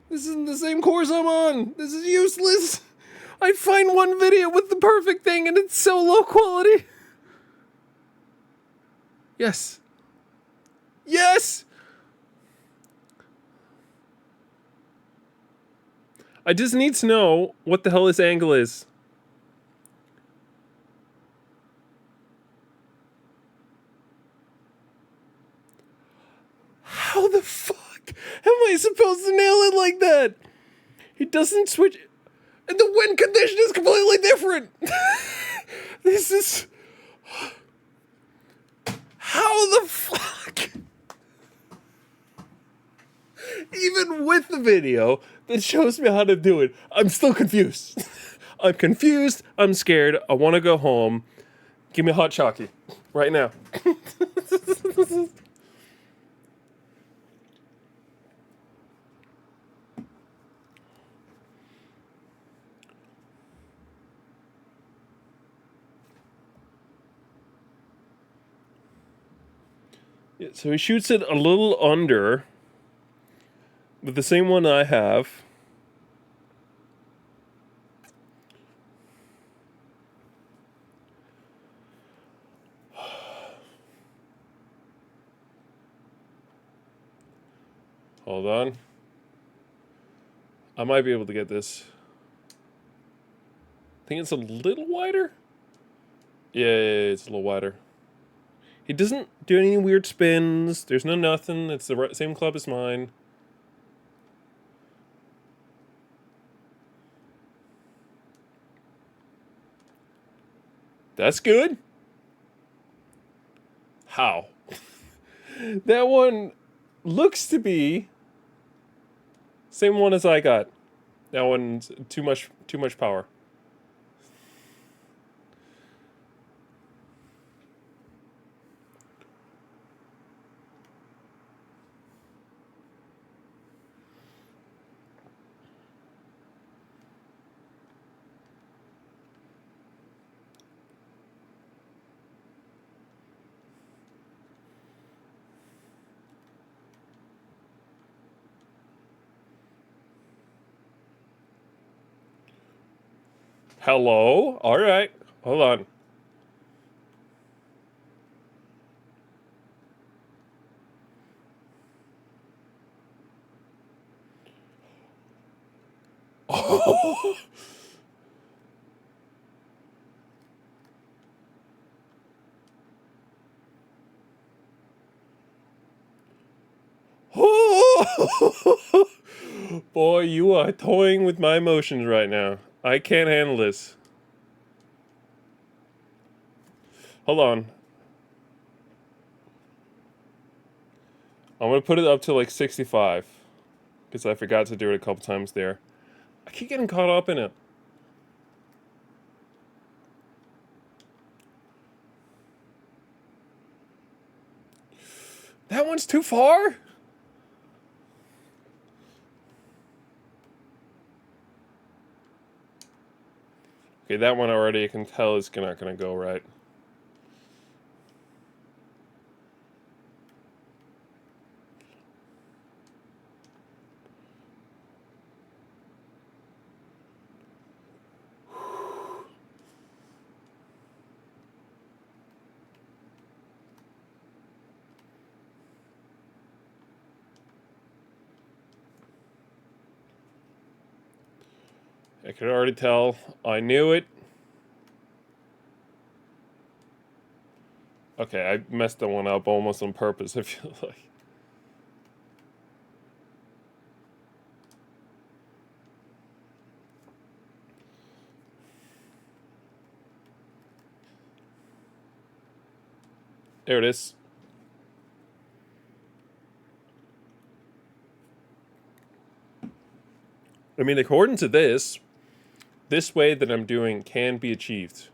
This isn't the same course I'm on. This is useless. I find one video with the perfect thing and it's so low quality. Yes. Yes! I just need to know what the hell this angle is. How the fuck am I supposed to nail it like that? It doesn't switch. And the wind condition is completely different. This is... How the fuck? Even with the video that shows me how to do it, I'm still confused. I'm confused. I'm scared. I want to go home. Give me a hot chalky right now. Yeah, so he shoots it a little under with the same one I have. Hold on. I might be able to get this. I think it's a little wider. Yeah, it's a little wider. He doesn't do any weird spins. There's no nothing. It's the same club as mine. That's good. How? That one looks to be same one as I got. That one's too much power. Hello? Alright. Hold on. Boy, you are toying with my emotions right now. I can't handle this. Hold on. I'm gonna put it up to like 65. Because I forgot to do it a couple times there. I keep getting caught up in it. That one's too far? Okay, that one already I can tell is not gonna go right. I could already tell. I knew it. Okay, I messed that one up almost on purpose, I feel like. There it is. I mean, according to this way that I'm doing can be achieved.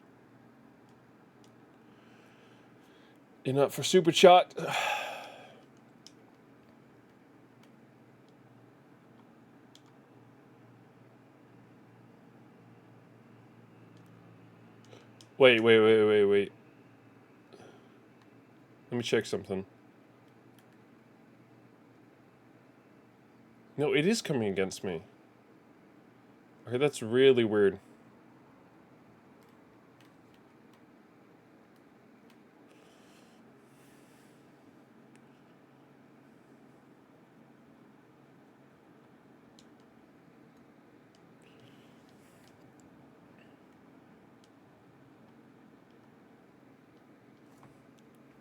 And not for super shot. Wait. Let me check something. No, it is coming against me. Okay, that's really weird.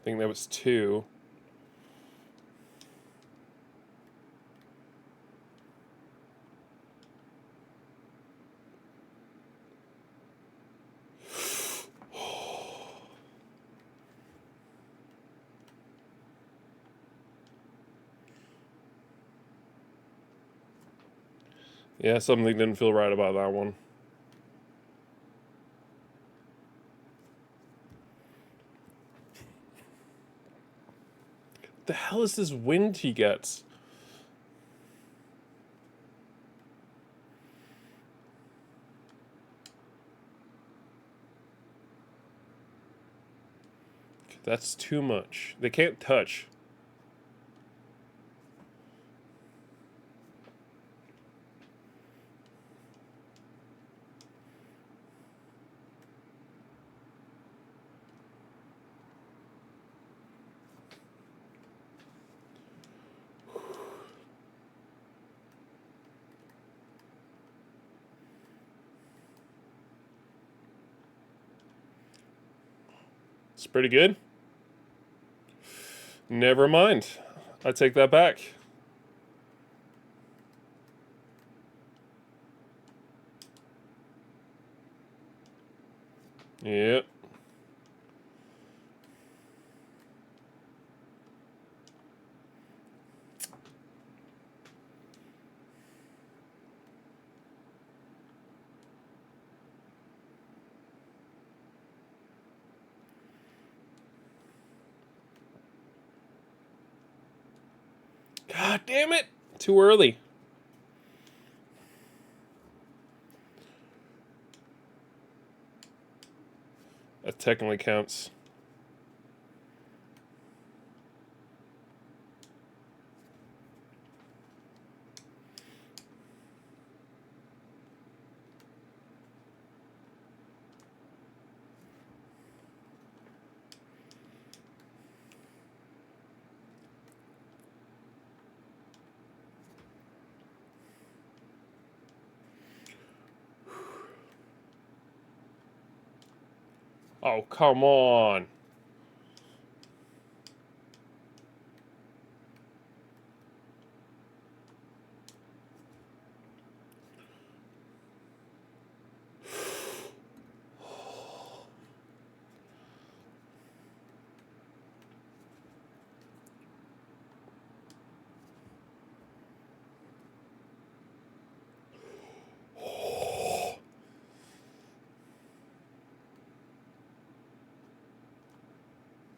I think that was 2. Yeah, something didn't feel right about that one. The hell is this wind he gets? That's too much. They can't touch. It's pretty good. Never mind. I take that back. Yep. God damn it! Too early. That technically counts. Oh, come on.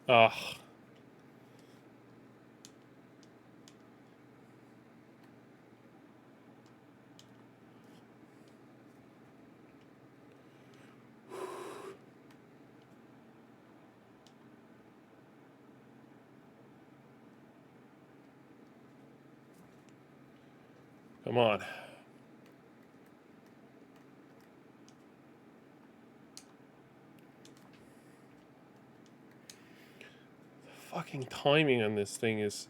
Ugh. Come on. The fucking timing on this thing is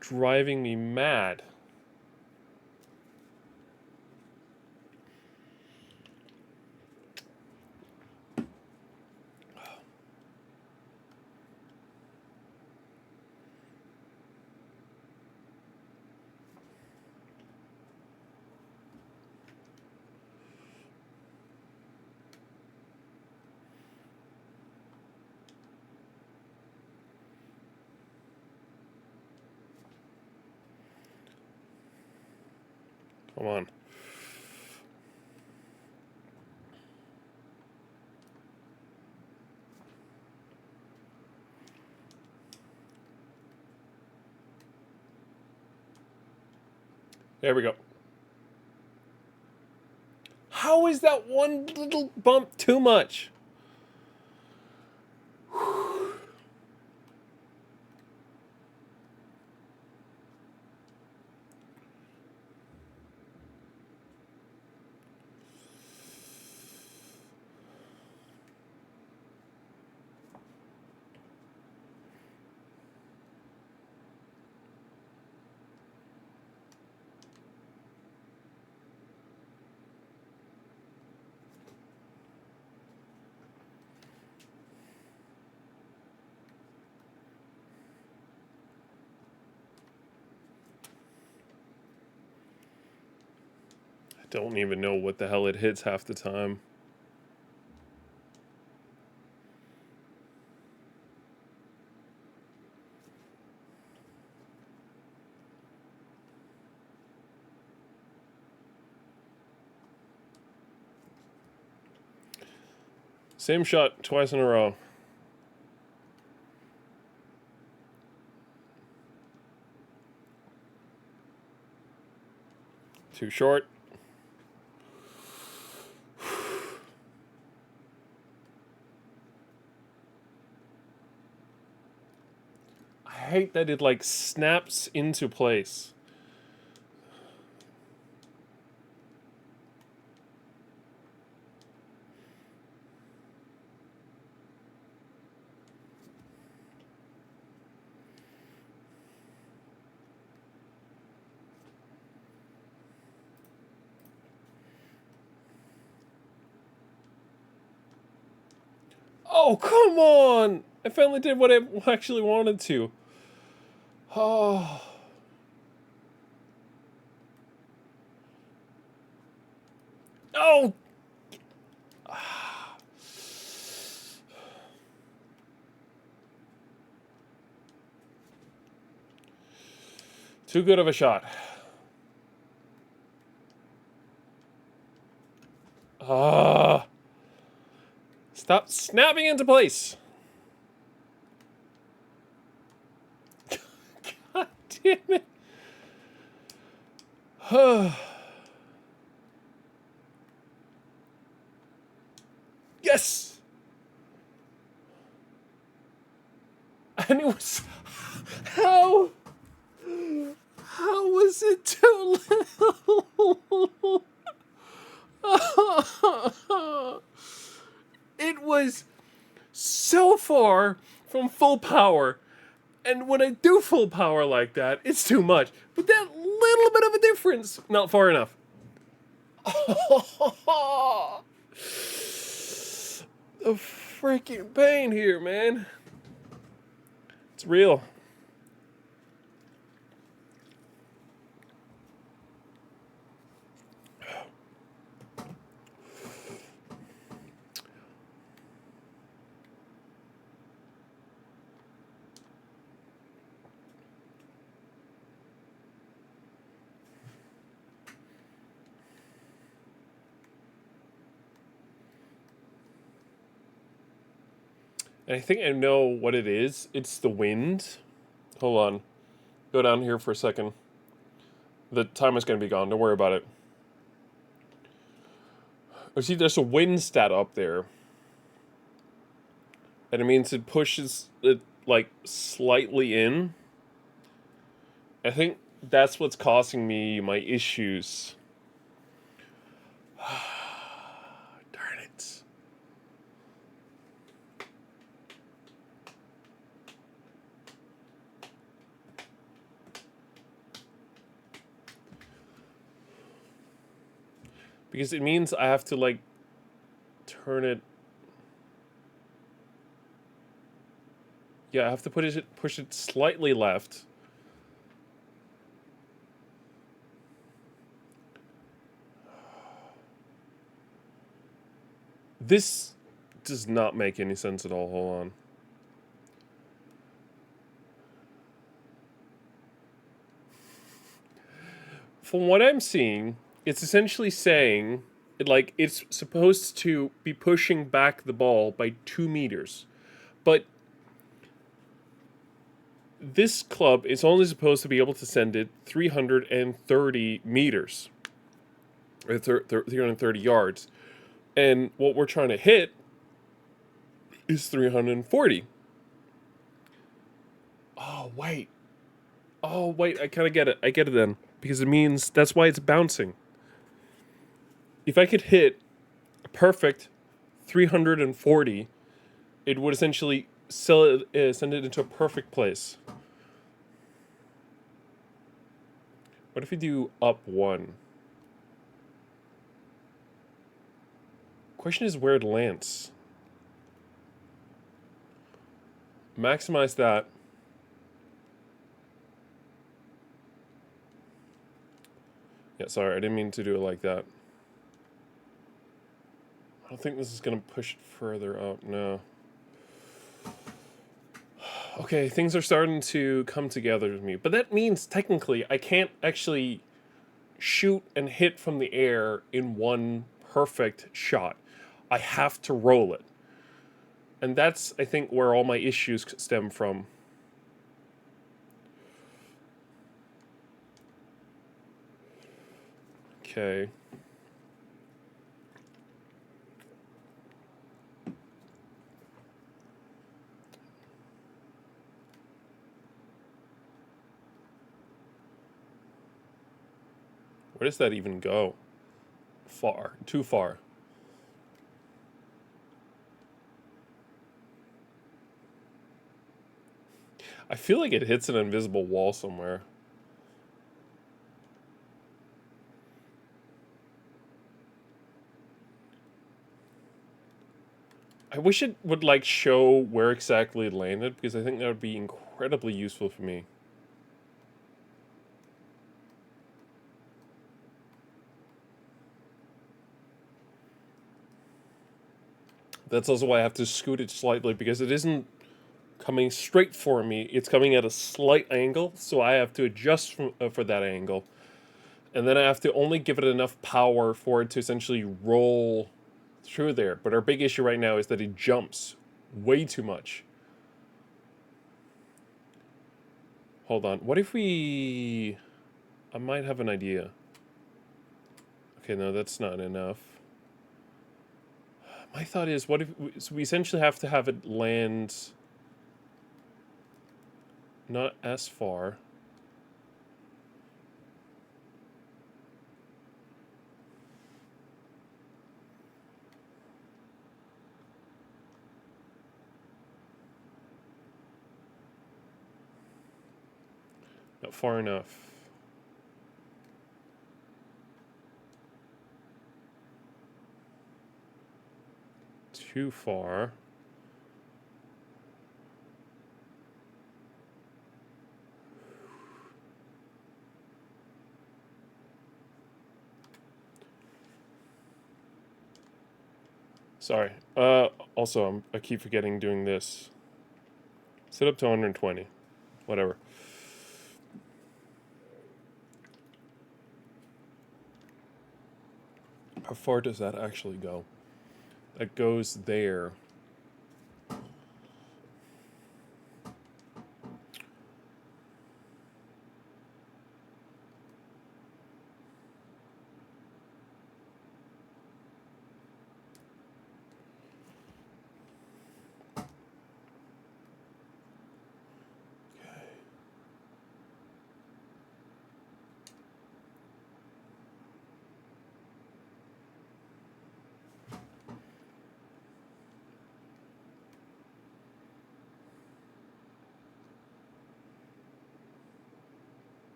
driving me mad. Come on. There we go. How is that one little bump too much? I don't even know what the hell it hits half the time. Same shot twice in a row. Too short. I hate that it like snaps into place. Oh, come on! I finally did what I actually wanted to. Oh. Oh! Too good of a shot. Ah. Stop snapping into place. God damn it. Yes! And it was... How? How was it too little? It was so far from full power. And when I do full power like that, it's too much. But that little bit of a difference, not far enough. The freaking pain here, man. It's real. And I think I know what it is. It's the wind. Hold on. Go down here for a second. The timer's going to be gone. Don't worry about it. Oh, see, there's a wind stat up there. And it means it pushes it, like, slightly in. I think that's what's causing me my issues. Darn it. Because it means I have to, like, turn it... Yeah, I have to push it slightly left. This does not make any sense at all. Hold on. From what I'm seeing, it's essentially saying, like, it's supposed to be pushing back the ball by 2 meters. But this club is only supposed to be able to send it 330 meters. Or 330 yards. And what we're trying to hit is 340. Oh, wait. Oh, wait, I kind of get it. I get it then. Because it means that's why it's bouncing. If I could hit a perfect 340, it would essentially send it into a perfect place. What if we do up 1? Question is where it lands. Maximize that. Yeah, sorry, I didn't mean to do it like that. I don't think this is going to push it further up, no. Okay, things are starting to come together with me. But that means, technically, I can't actually shoot and hit from the air in one perfect shot. I have to roll it. And that's, I think, where all my issues stem from. Okay. Where does that even go? Far. Too far. I feel like it hits an invisible wall somewhere. I wish it would like show where exactly it landed because I think that would be incredibly useful for me. That's also why I have to scoot it slightly because it isn't coming straight for me. It's coming at a slight angle, so I have to adjust for that angle. And then I have to only give it enough power for it to essentially roll through there. But our big issue right now is that it jumps way too much. Hold on. What if we... I might have an idea. Okay, no, that's not enough. My thought is, what if... So we essentially have to have it land... not as far. Not far enough. Too far. Sorry. Also, I keep forgetting doing this. Set up to 120. Whatever. How far does that actually go? That goes there.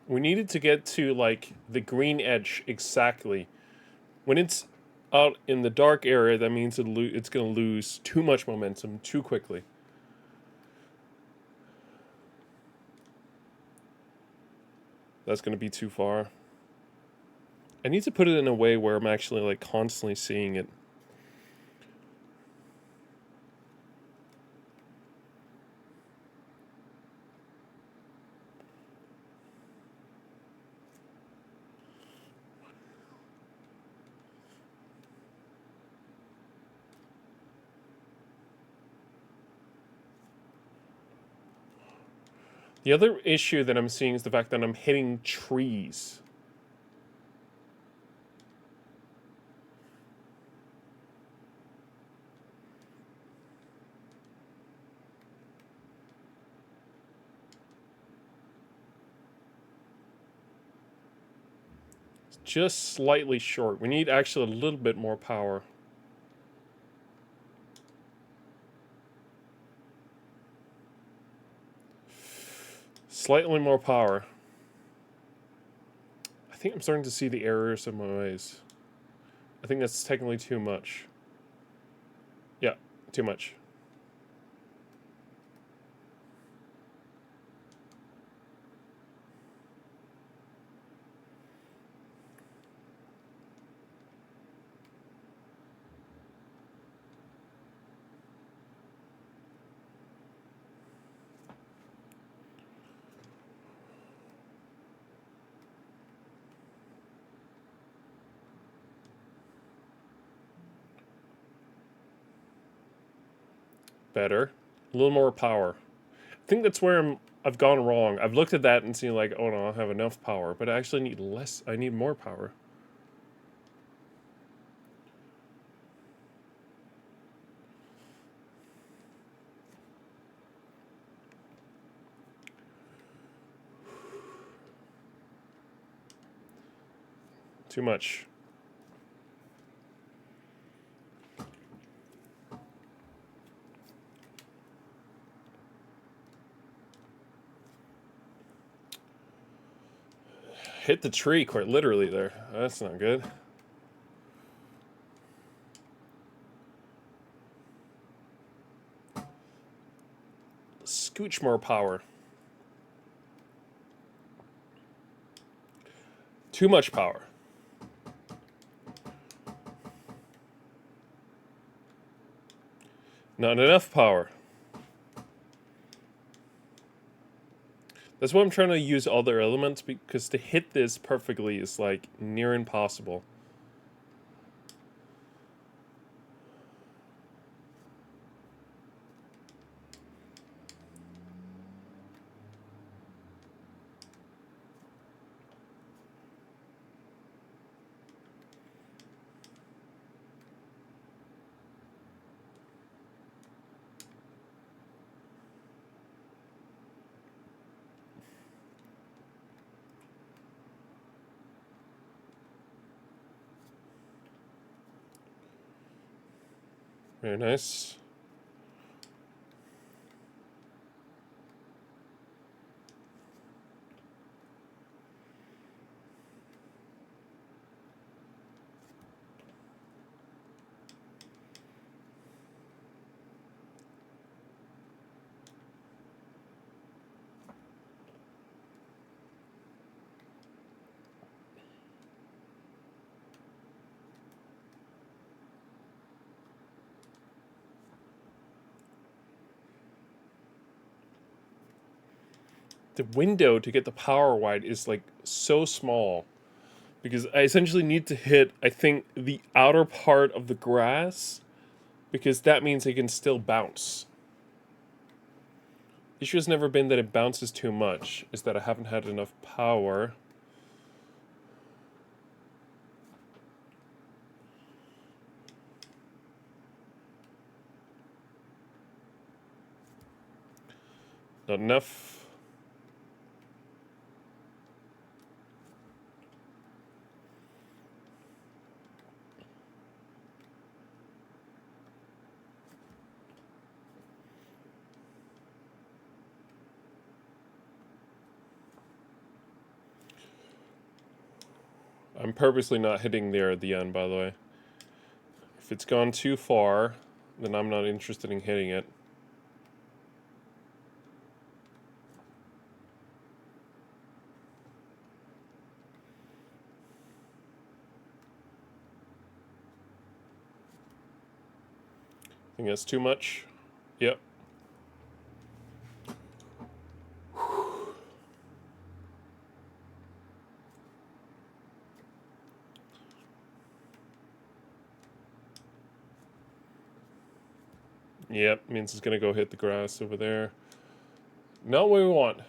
We needed to get to like the green edge exactly. When it's out in the dark area, that means it's going to lose too much momentum too quickly. That's going to be too far. I need to put it in a way where I'm actually like constantly seeing it. The other issue that I'm seeing is the fact that I'm hitting trees. It's just slightly short. We need actually a little bit more power. Slightly more power. I think I'm starting to see the errors of my ways. I think that's technically too much. Yeah, too much. Better. A little more power. I think that's where I've gone wrong. I've looked at that and seen like, oh no, I have enough power, but I actually need less. I need more power. Too much. Hit the tree quite literally there. That's not good. much more power. Too much power. Not enough power. That's why I'm trying to use all their elements, because to hit this perfectly is like near impossible. Very nice. The window to get the power wide is like so small, because I essentially need to hit, I think, the outer part of the grass, because that means it can still bounce. The issue has never been that it bounces too much, is that I haven't had enough power. Not enough. I'm purposely not hitting there at the end, by the way. If it's gone too far, then I'm not interested in hitting it. I think that's too much. Yep. Yep, means it's gonna go hit the grass over there. Not what we want.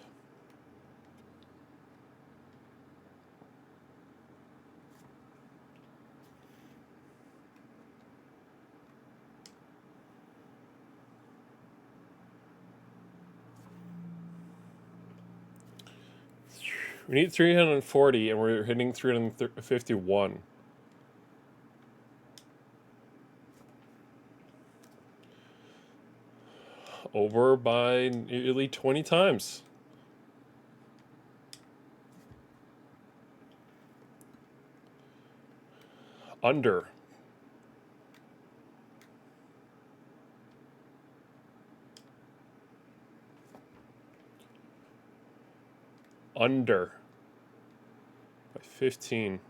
We need 340, and we're hitting 351. Over by nearly 20 times. Under. Under. By 15.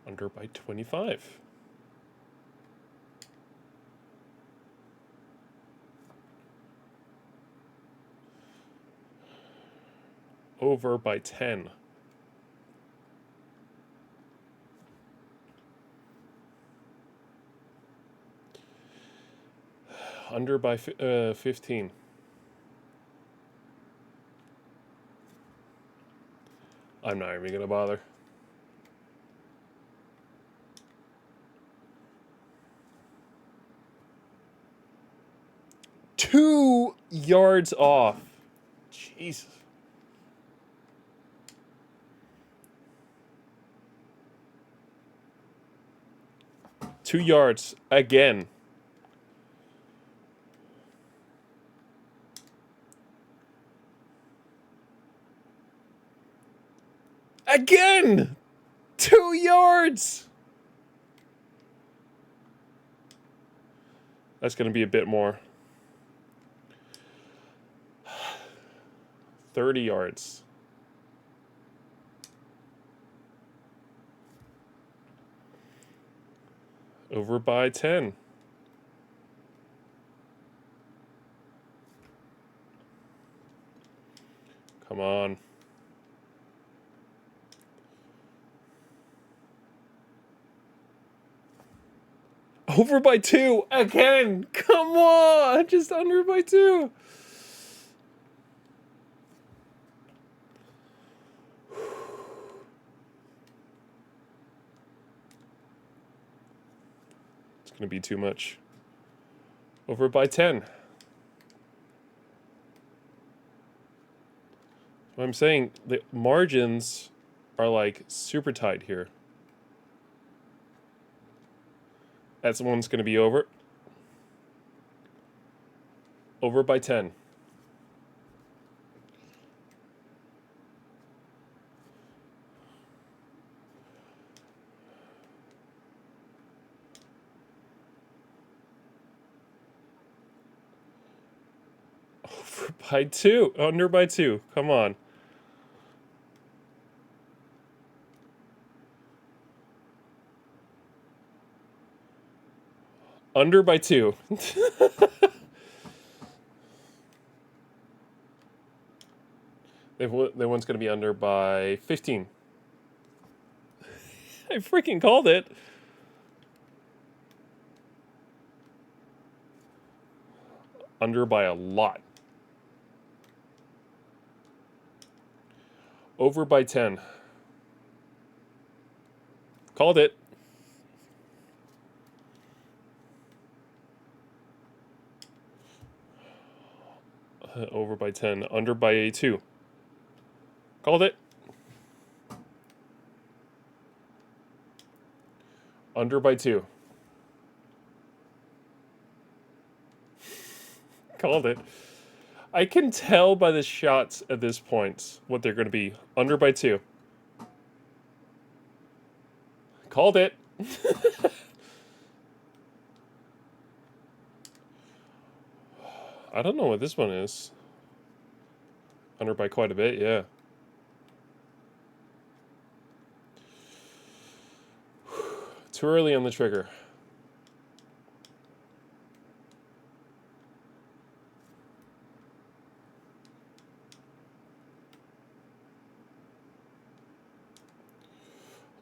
Under by 25. Over by 10. Under by 15. I'm not even gonna bother. Two yards off. Jesus. 2 yards again. Again! 2 yards! That's going to be a bit more. 30 yards. Over by 10. Come on. Over by 2 again. Come on. Just under by 2. It's going to be too much. Over by 10. What I'm saying, the margins are like super tight here. That's one's going to be over. Over by 10. Over by 2. Under by 2. Come on. Under by 2. That one's going to be under by 15. I freaking called it. Under by a lot. Over by 10. Called it. Over by 10. Under by 2. Called it. Under by 2. Called it. I can tell by the shots at this point what they're going to be. Under by 2. Called it. I don't know what this one is. Under by quite a bit, yeah. Too early on the trigger.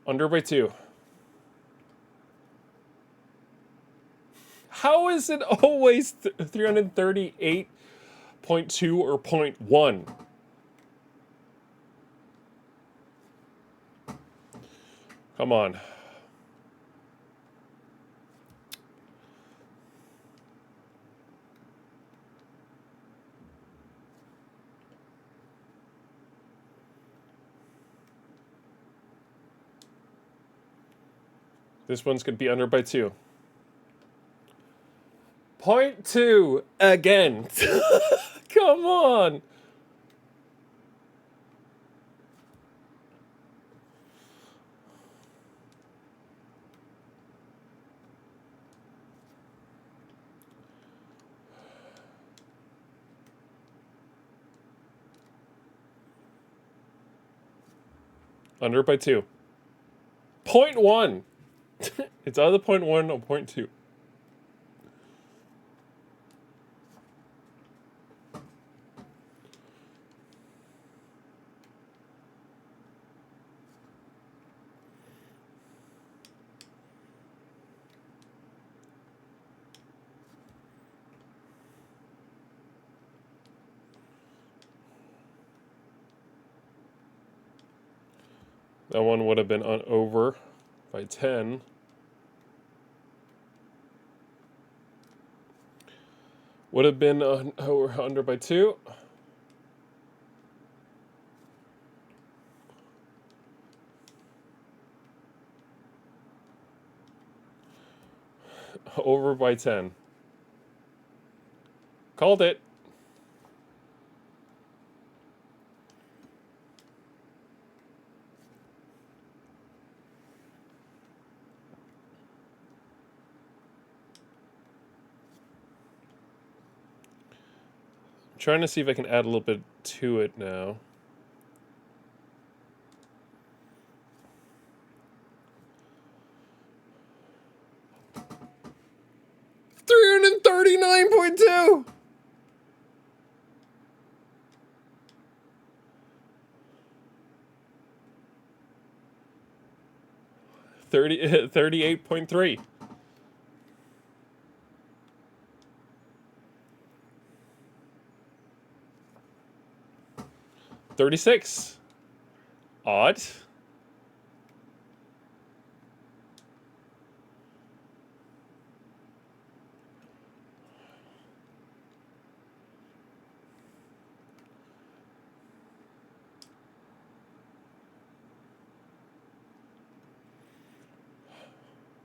Under by 2. How is it always 338.2 or 0.1? Come on. This one's going to be under by 2. 0.2 again. Come on. Under by 2. 0.1. It's either 0.1 or 0.2. That one would have been over by 10. Would have been under by 2. Over by 10. Called it. trying to see if I can add a little bit to it now. $339.2. 38.3. 36. Odd.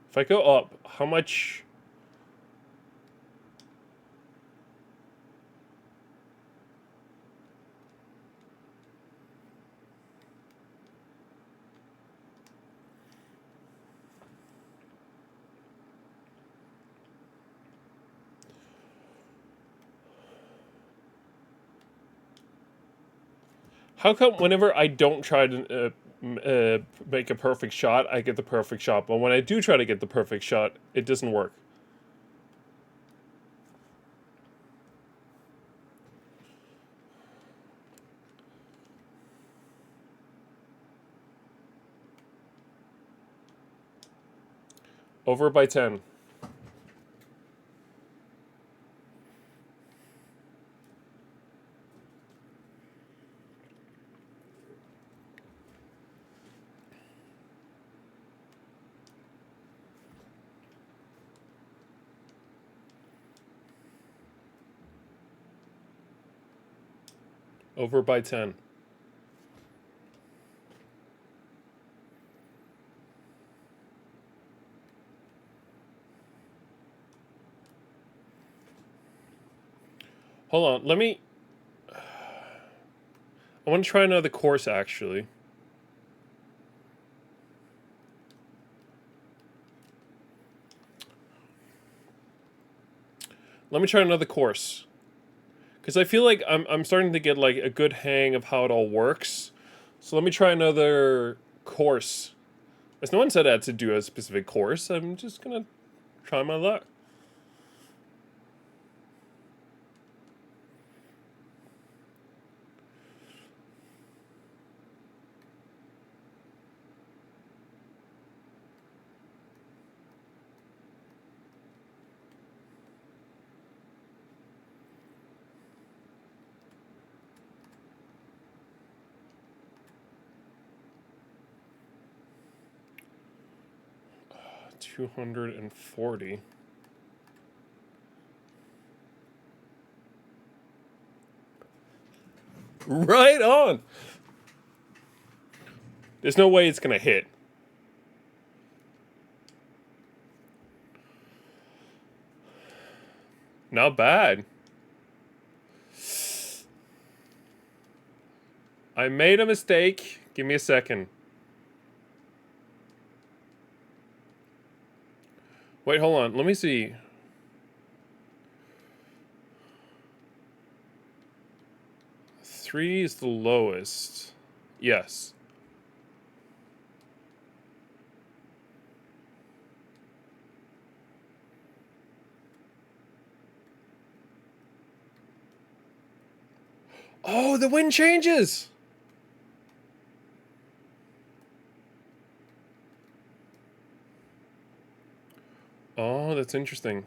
If I go up, how much? How come whenever I don't try to make a perfect shot, I get the perfect shot, but when I do try to get the perfect shot, it doesn't work? Over by 10. Over by 10. Hold on, let me... I want to try another course, actually. Let me try another course. Because I feel like I'm starting to get, like, a good hang of how it all works. So let me try another course. As no one said I had to do a specific course, I'm just gonna try my luck. $240. Right on. There's no way it's gonna hit. Not bad. I made a mistake. Give me a second. Wait, hold on. Let me see. Three is the lowest. Yes. Oh, the wind changes. Oh, that's interesting.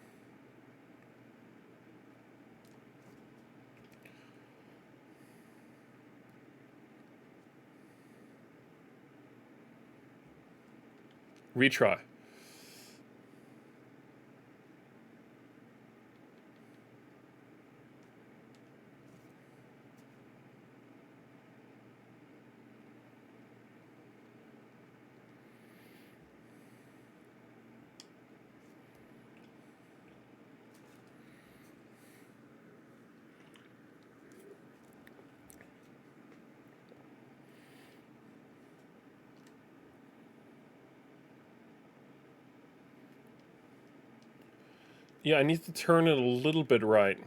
Retry. Yeah, I need to turn it a little bit right.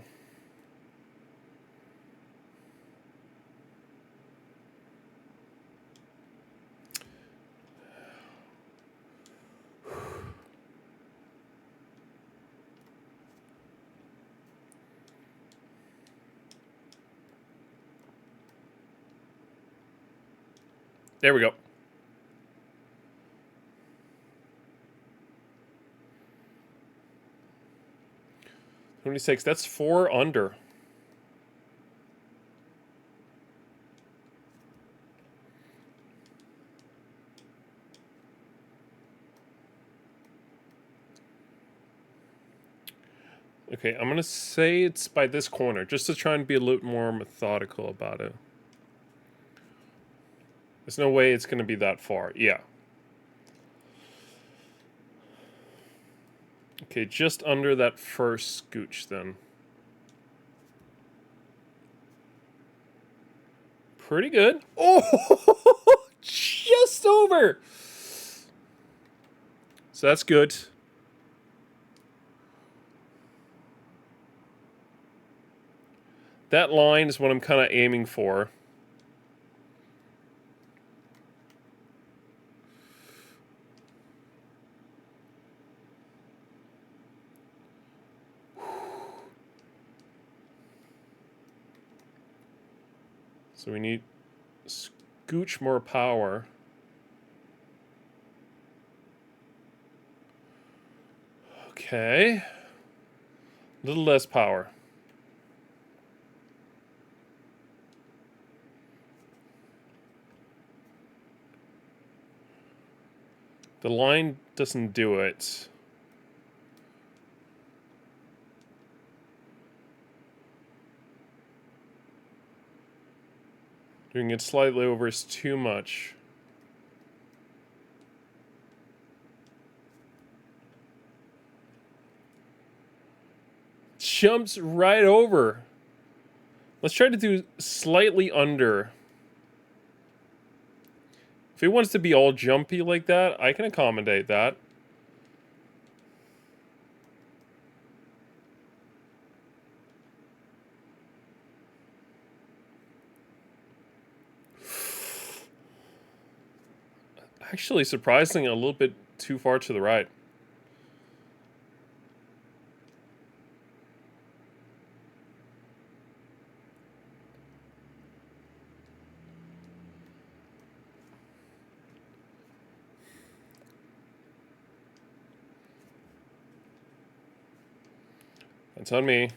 There we go. 26. That's 4 under. Okay, I'm gonna say it's by this corner, just to try and be a little more methodical about it. There's no way it's gonna be that far. Yeah. Okay, just under that first scooch then. Pretty good. Oh, just over. So that's good. That line is what I'm kind of aiming for. So we need scooch more power. Okay. A little less power. The line doesn't do it. Doing it slightly over is too much. Jumps right over. Let's try to do slightly under. If he wants to be all jumpy like that, I can accommodate that. Actually, surprisingly, a little bit too far to the right. That's on me.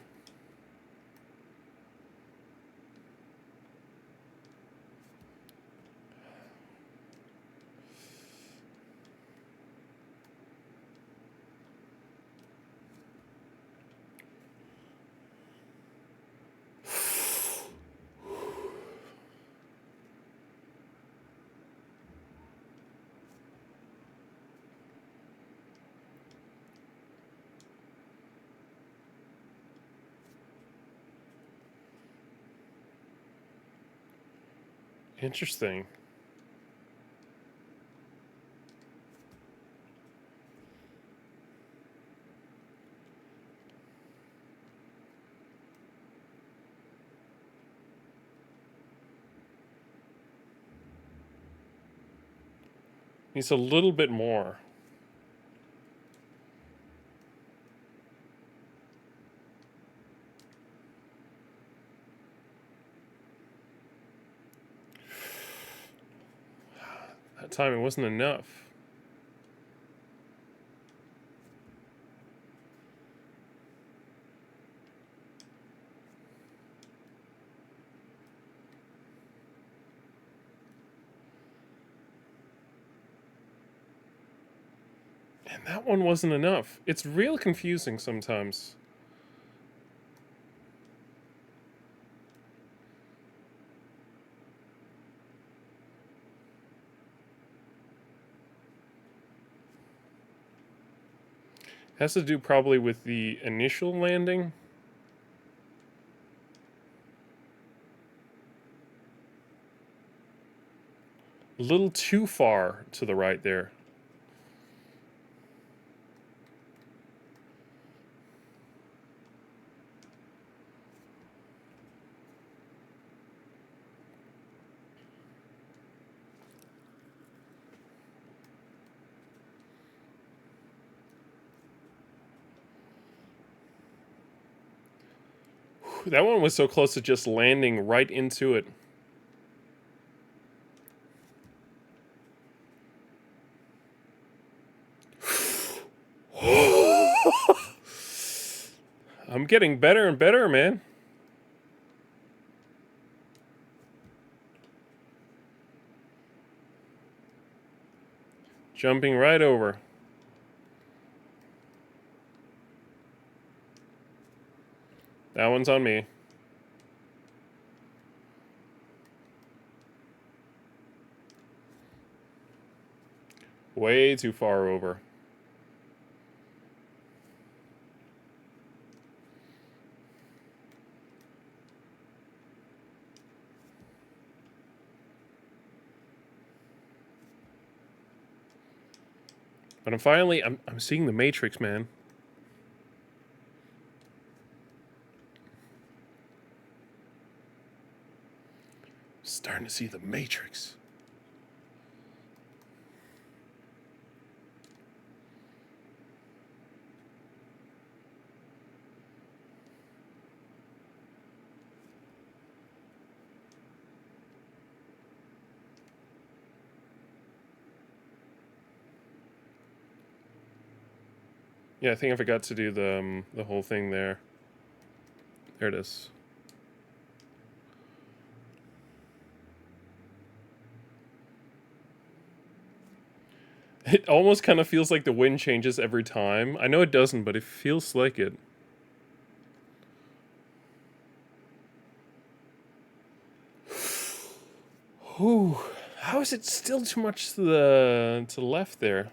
Interesting. Needs a little bit more. That time it wasn't enough. And that one wasn't enough. It's real confusing sometimes. Has to do probably with the initial landing. A little too far to the right there. That one was so close to just landing right into it. getting better and better, man. Jumping right over. That one's on me. Way too far over. But I'm seeing the Matrix, man. Starting to see the Matrix. Yeah, I think I forgot to do the whole thing there. There it is. It almost kind of feels like the wind changes every time. I know it doesn't, but it feels like it. Whew. How is it still too much to the left there?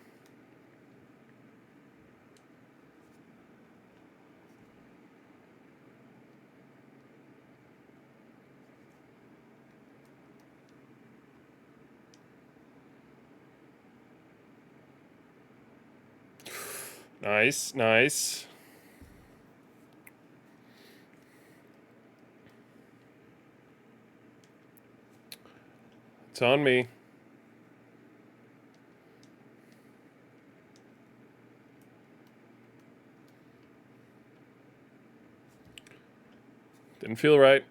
Nice, nice. It's on me. Didn't feel right.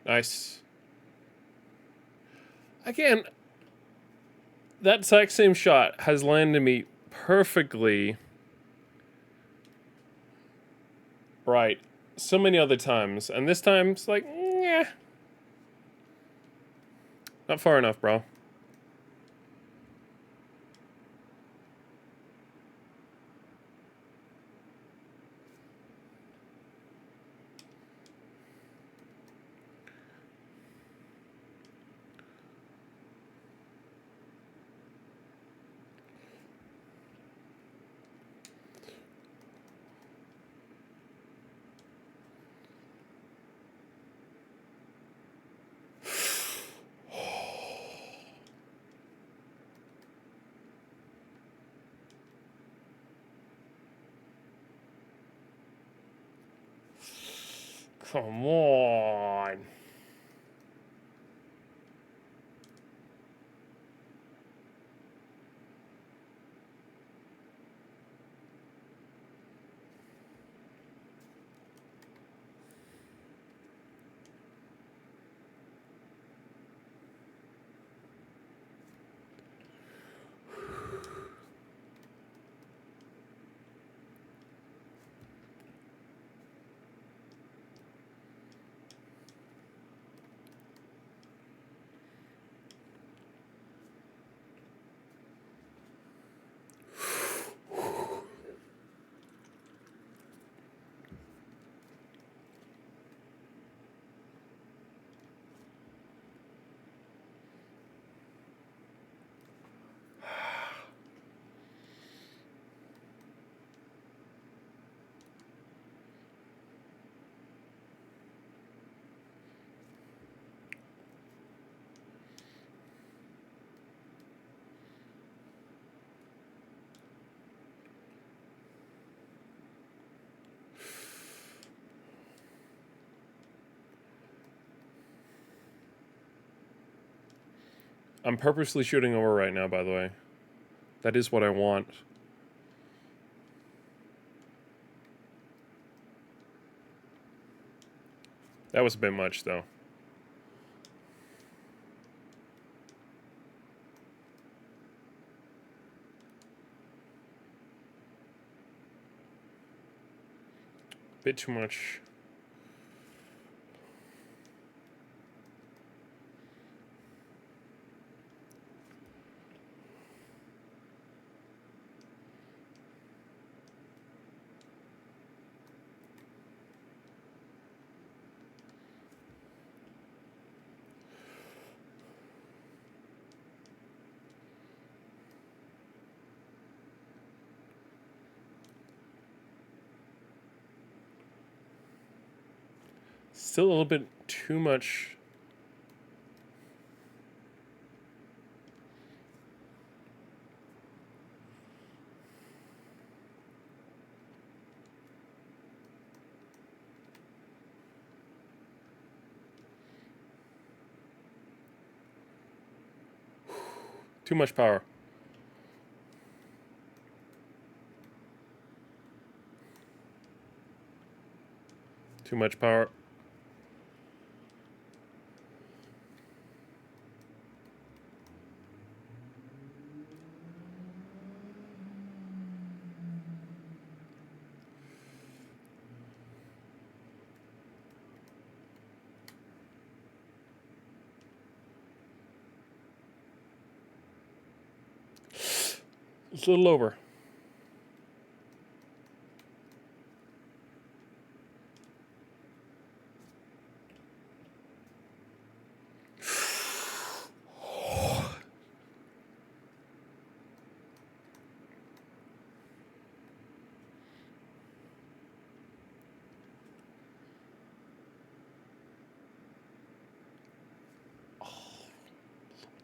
Nice. Again, that exact same shot has landed me perfectly right so many other times, and this time it's like, yeah, not far enough, bro. Come on. I'm purposely shooting over right now, by the way. That is what I want. That was a bit much, though. Bit too much. Still a little bit too much. Too much power. Too much power. It's a little over.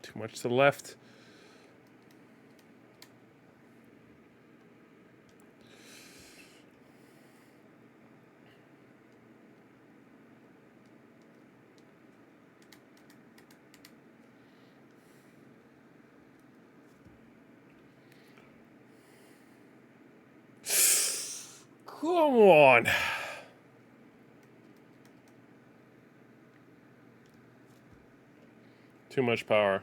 Too much to the left. Come on. Too much power.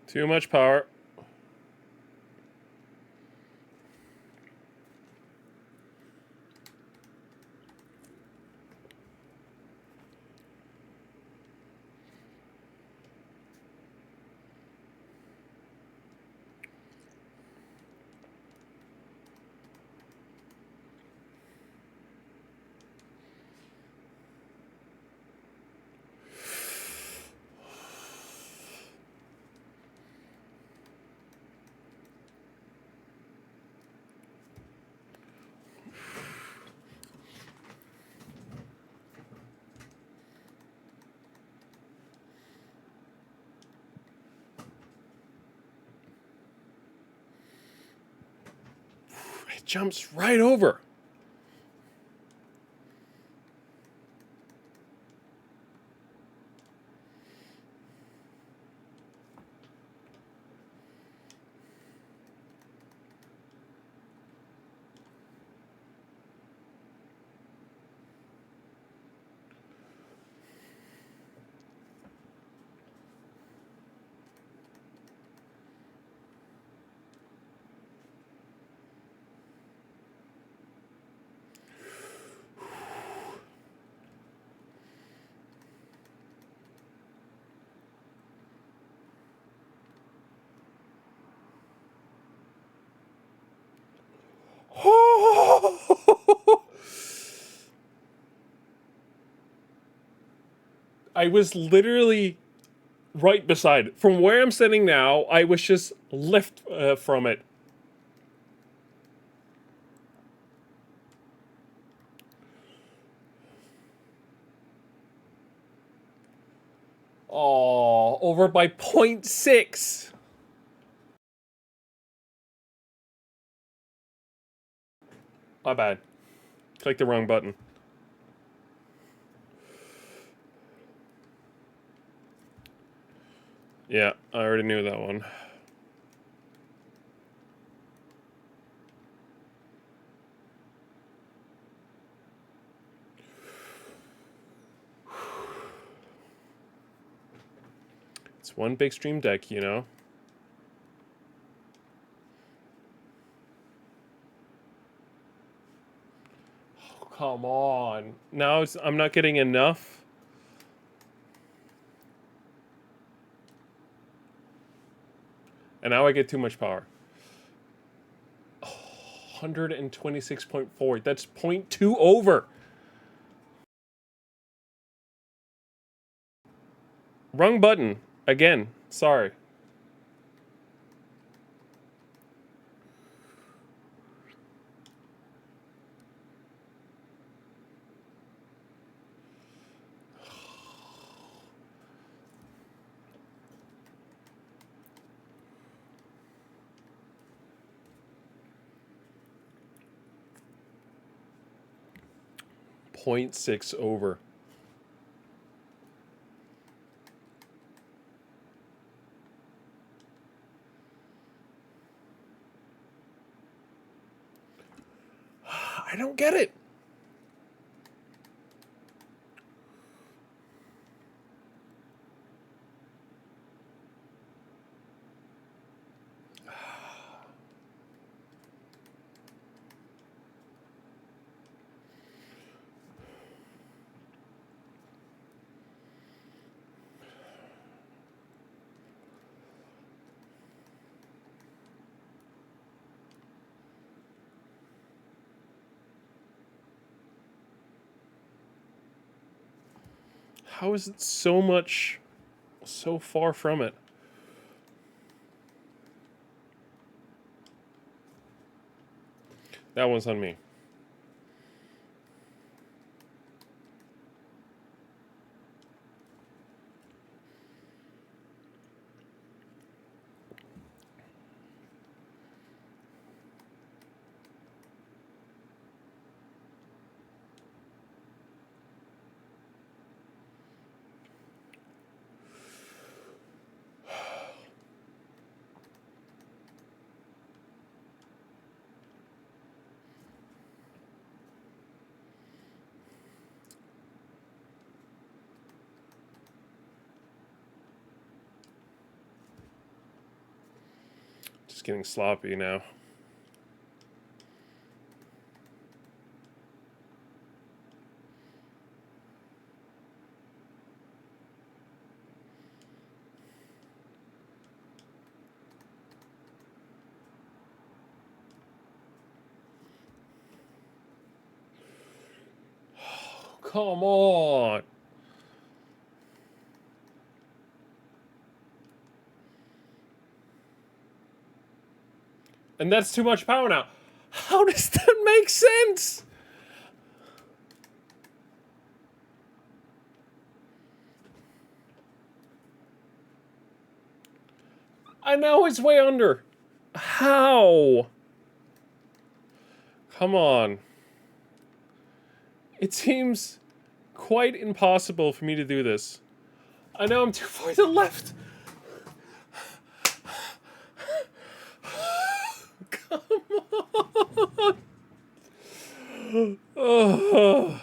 Too much power. It jumps right over. I was literally right beside it. From where I'm sitting now, I was just lift from it. Oh, over by 0.6. My bad. Clicked the wrong button. Yeah, I already knew that one. It's one big stream deck, you know? Oh, come on. Now I'm not getting enough? And now I get too much power. 126.4. That's 0.2 over. Wrong button. Again. Sorry. .6 over. I don't get it. How is it so much, so far from it? That one's on me. Just getting sloppy now. Come on. And that's too much power now. How does that make sense? I know it's way under. How? Come on. It seems quite impossible for me to do this. I know I'm too far to the left. Come on. Oh.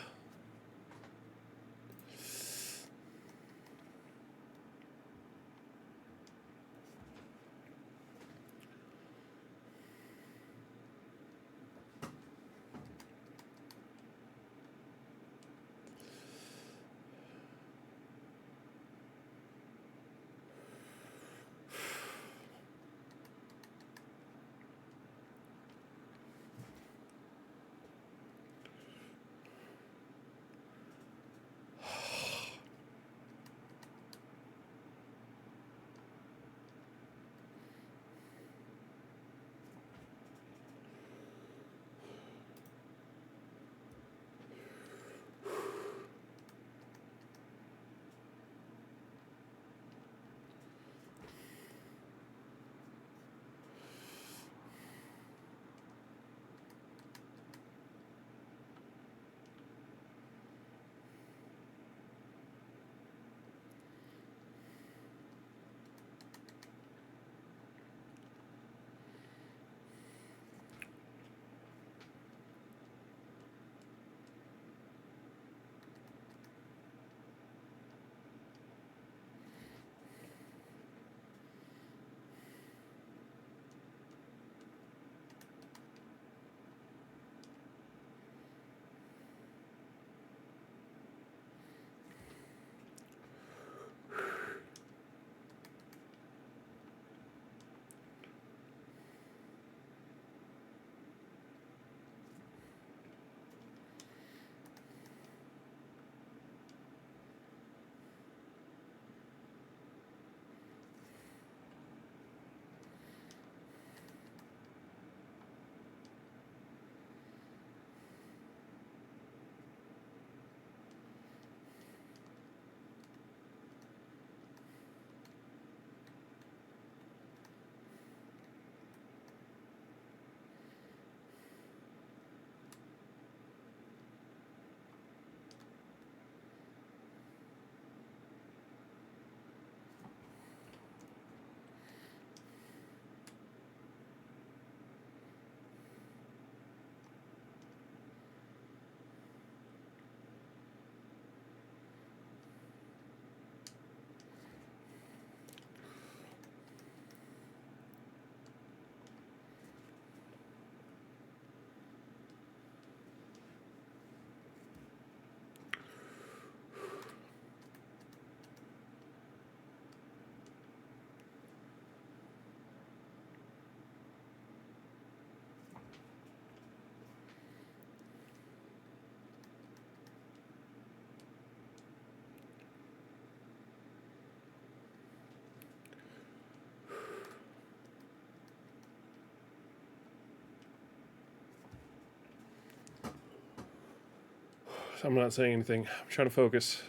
I'm not saying anything. I'm trying to focus.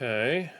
Okay.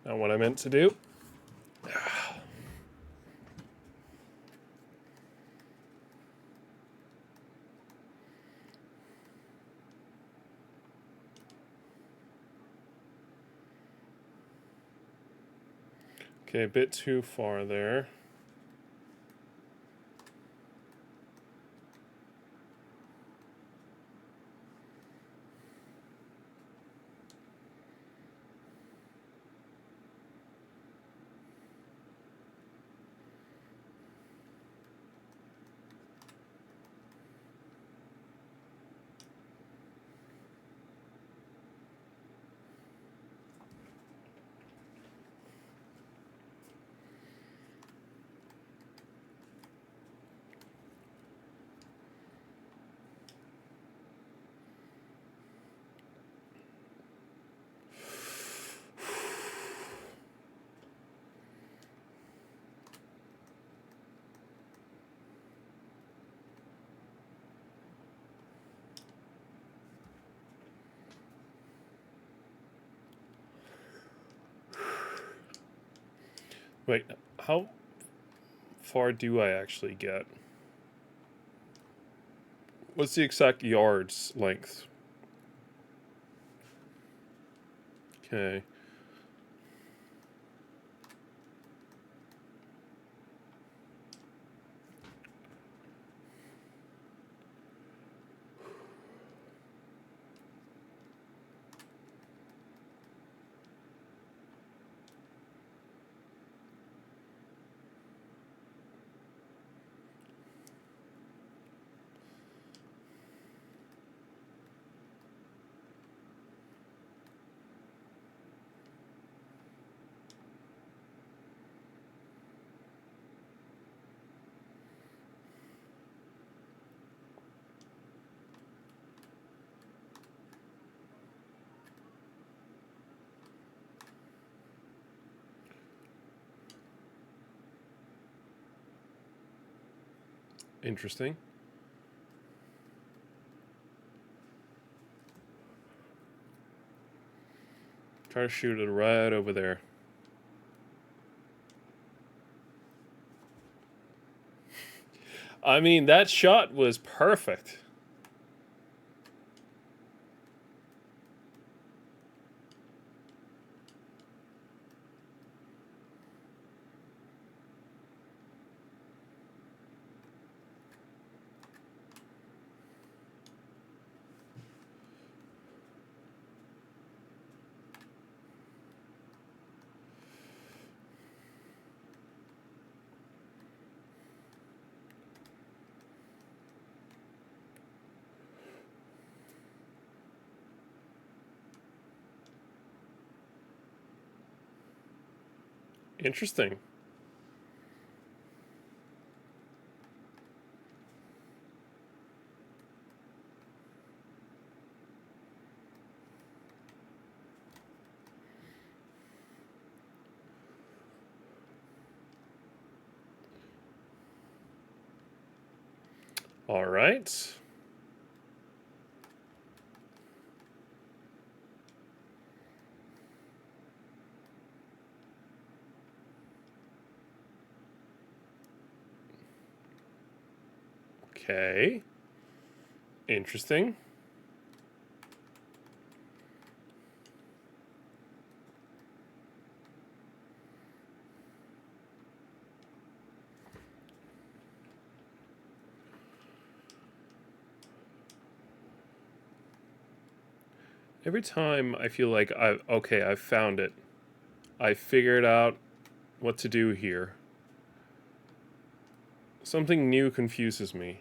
Not what I meant to do. Okay, a bit too far there. Wait, how far do I actually get? What's the exact yards length? Okay. Interesting. Try to shoot it right over there. I mean, that shot was perfect. Interesting. All right. Okay. Interesting. Every time I feel like I've found it. I figured out what to do here. Something new confuses me.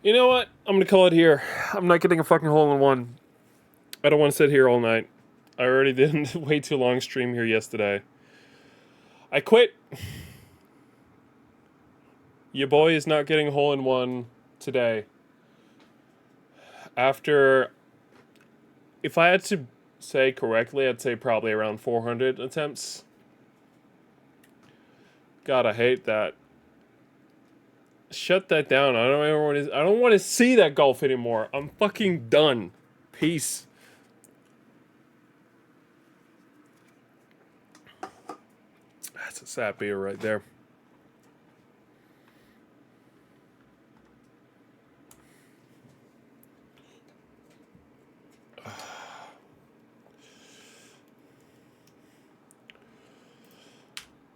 You know what? I'm gonna call it here. I'm not getting a fucking hole in one. I don't want to sit here all night. I already did a way too long stream here yesterday. I quit. Your boy is not getting a hole in one today. After, if I had to say correctly, I'd say probably around 400 attempts. God, I hate that. Shut that down. I don't want to see that golf anymore. I'm fucking done. Peace. That's a sad beer right there.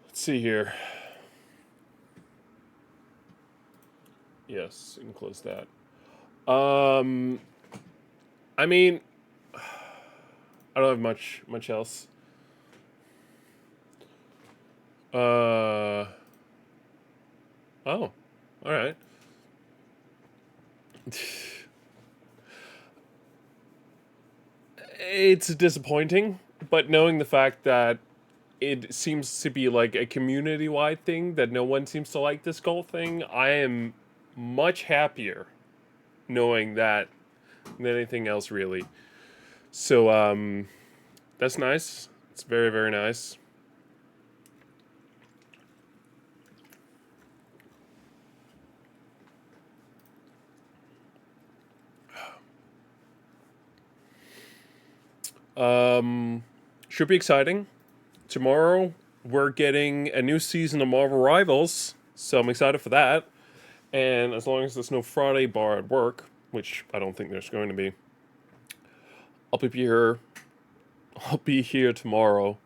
Let's see here. Yes, you can close that. I mean, I don't have much else. Oh, all right. It's disappointing, but knowing the fact that it seems to be like a community-wide thing that no one seems to like this golf thing, I am much happier knowing that than anything else really. So that's nice. It's very, very nice. Should be exciting. Tomorrow we're getting a new season of Marvel Rivals, so I'm excited for that. And as long as there's no Friday bar at work, which I don't think there's going to be, I'll be here. I'll be here tomorrow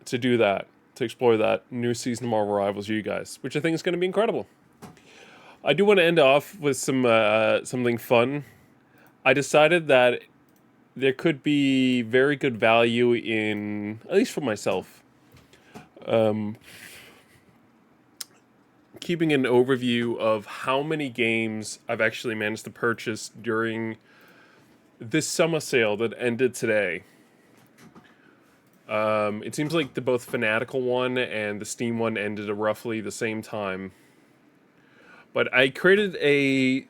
to do that, to explore that new season of Marvel Rivals, you guys, which I think is going to be incredible. I do want to end off with something fun. I decided that there could be very good value in, at least for myself, keeping an overview of how many games I've actually managed to purchase during this summer sale that ended today. It seems like the both Fanatical one and the Steam one ended at roughly the same time. But I created a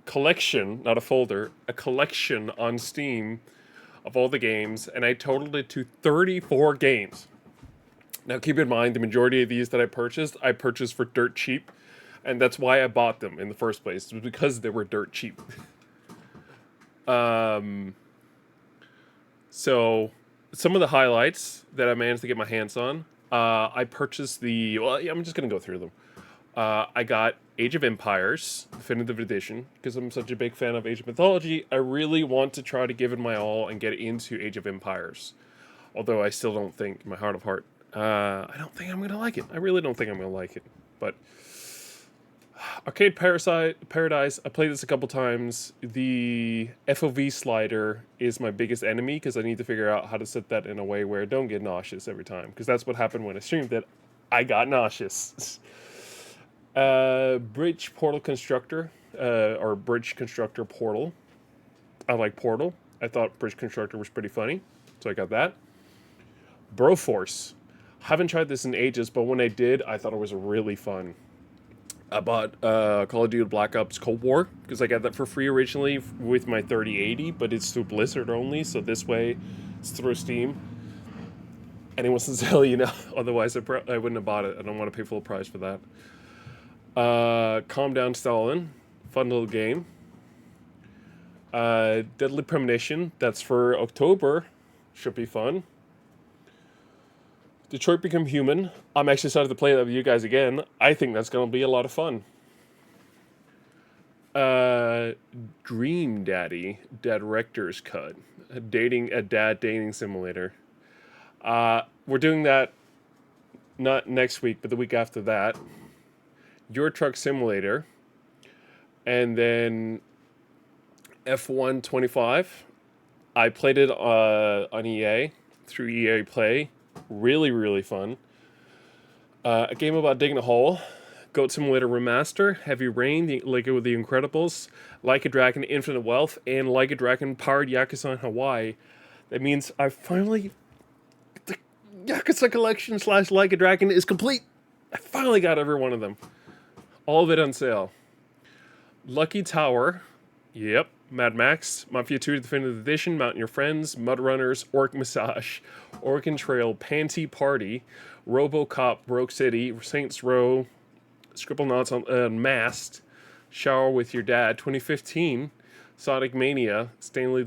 collection, not a folder, a collection on Steam of all the games, and I totaled it to 34 games. Now, keep in mind, the majority of these that I purchased for dirt cheap, and that's why I bought them in the first place. It was because they were dirt cheap. So, some of the highlights that I managed to get my hands on, I purchased I'm just going to go through them. I got Age of Empires, Definitive Edition, because I'm such a big fan of Age of Mythology. I really want to try to give it my all and get into Age of Empires. Although I still don't think, in my heart of heart, I don't think I'm going to like it. I really don't think I'm going to like it. But Arcade Paradise, I played this a couple times. The FOV slider is my biggest enemy because I need to figure out how to set that in a way where I don't get nauseous every time. Because that's what happened when I streamed it. I got nauseous. Bridge Portal Constructor, or Bridge Constructor Portal. I like Portal. I thought Bridge Constructor was pretty funny, so I got that. Broforce. Haven't tried this in ages, but when I did, I thought it was really fun. I bought Call of Duty Black Ops Cold War because I got that for free originally with my 3080, but it's through Blizzard only. So this way, it's through Steam. Anyone's on sale, Otherwise, I wouldn't have bought it. I don't want to pay full price for that. Calm Down Stalin, fun little game. Deadly Premonition, that's for October, should be fun. Detroit Become Human, I'm actually excited to play that with you guys again. I think that's going to be a lot of fun. Dream Daddy, Director's Cut, a dad dating simulator. We're doing that not next week, but the week after that. Euro Truck Simulator, and then F1 25. I played it on EA through EA Play. Really, really fun. A game about digging a hole. Goat Simulator Remaster, Heavy Rain, Like It with the Incredibles, Like a Dragon, Infinite Wealth, and Like a Dragon Powered Yakuza in Hawaii. That means I finally... The Yakuza collection / Like a Dragon is complete. I finally got every one of them. All of it on sale. Lucky Tower. Yep. Mad Max, Mafia 2 Definitive Edition, Mountain Your Friends, Mud Runners, Orc Massage, Oregon Trail, Panty Party, RoboCop, Rogue City, Saints Row, Scribble Knots on Masked, Shower with Your Dad, 2015, Sonic Mania, Stanley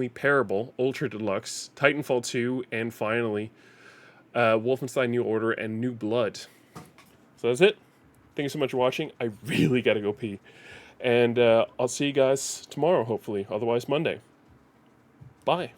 Parable, Ultra Deluxe, Titanfall 2, and finally, Wolfenstein New Order and New Blood. So that's it. Thank you so much for watching. I really gotta go pee. And I'll see you guys tomorrow, hopefully. Otherwise, Monday. Bye.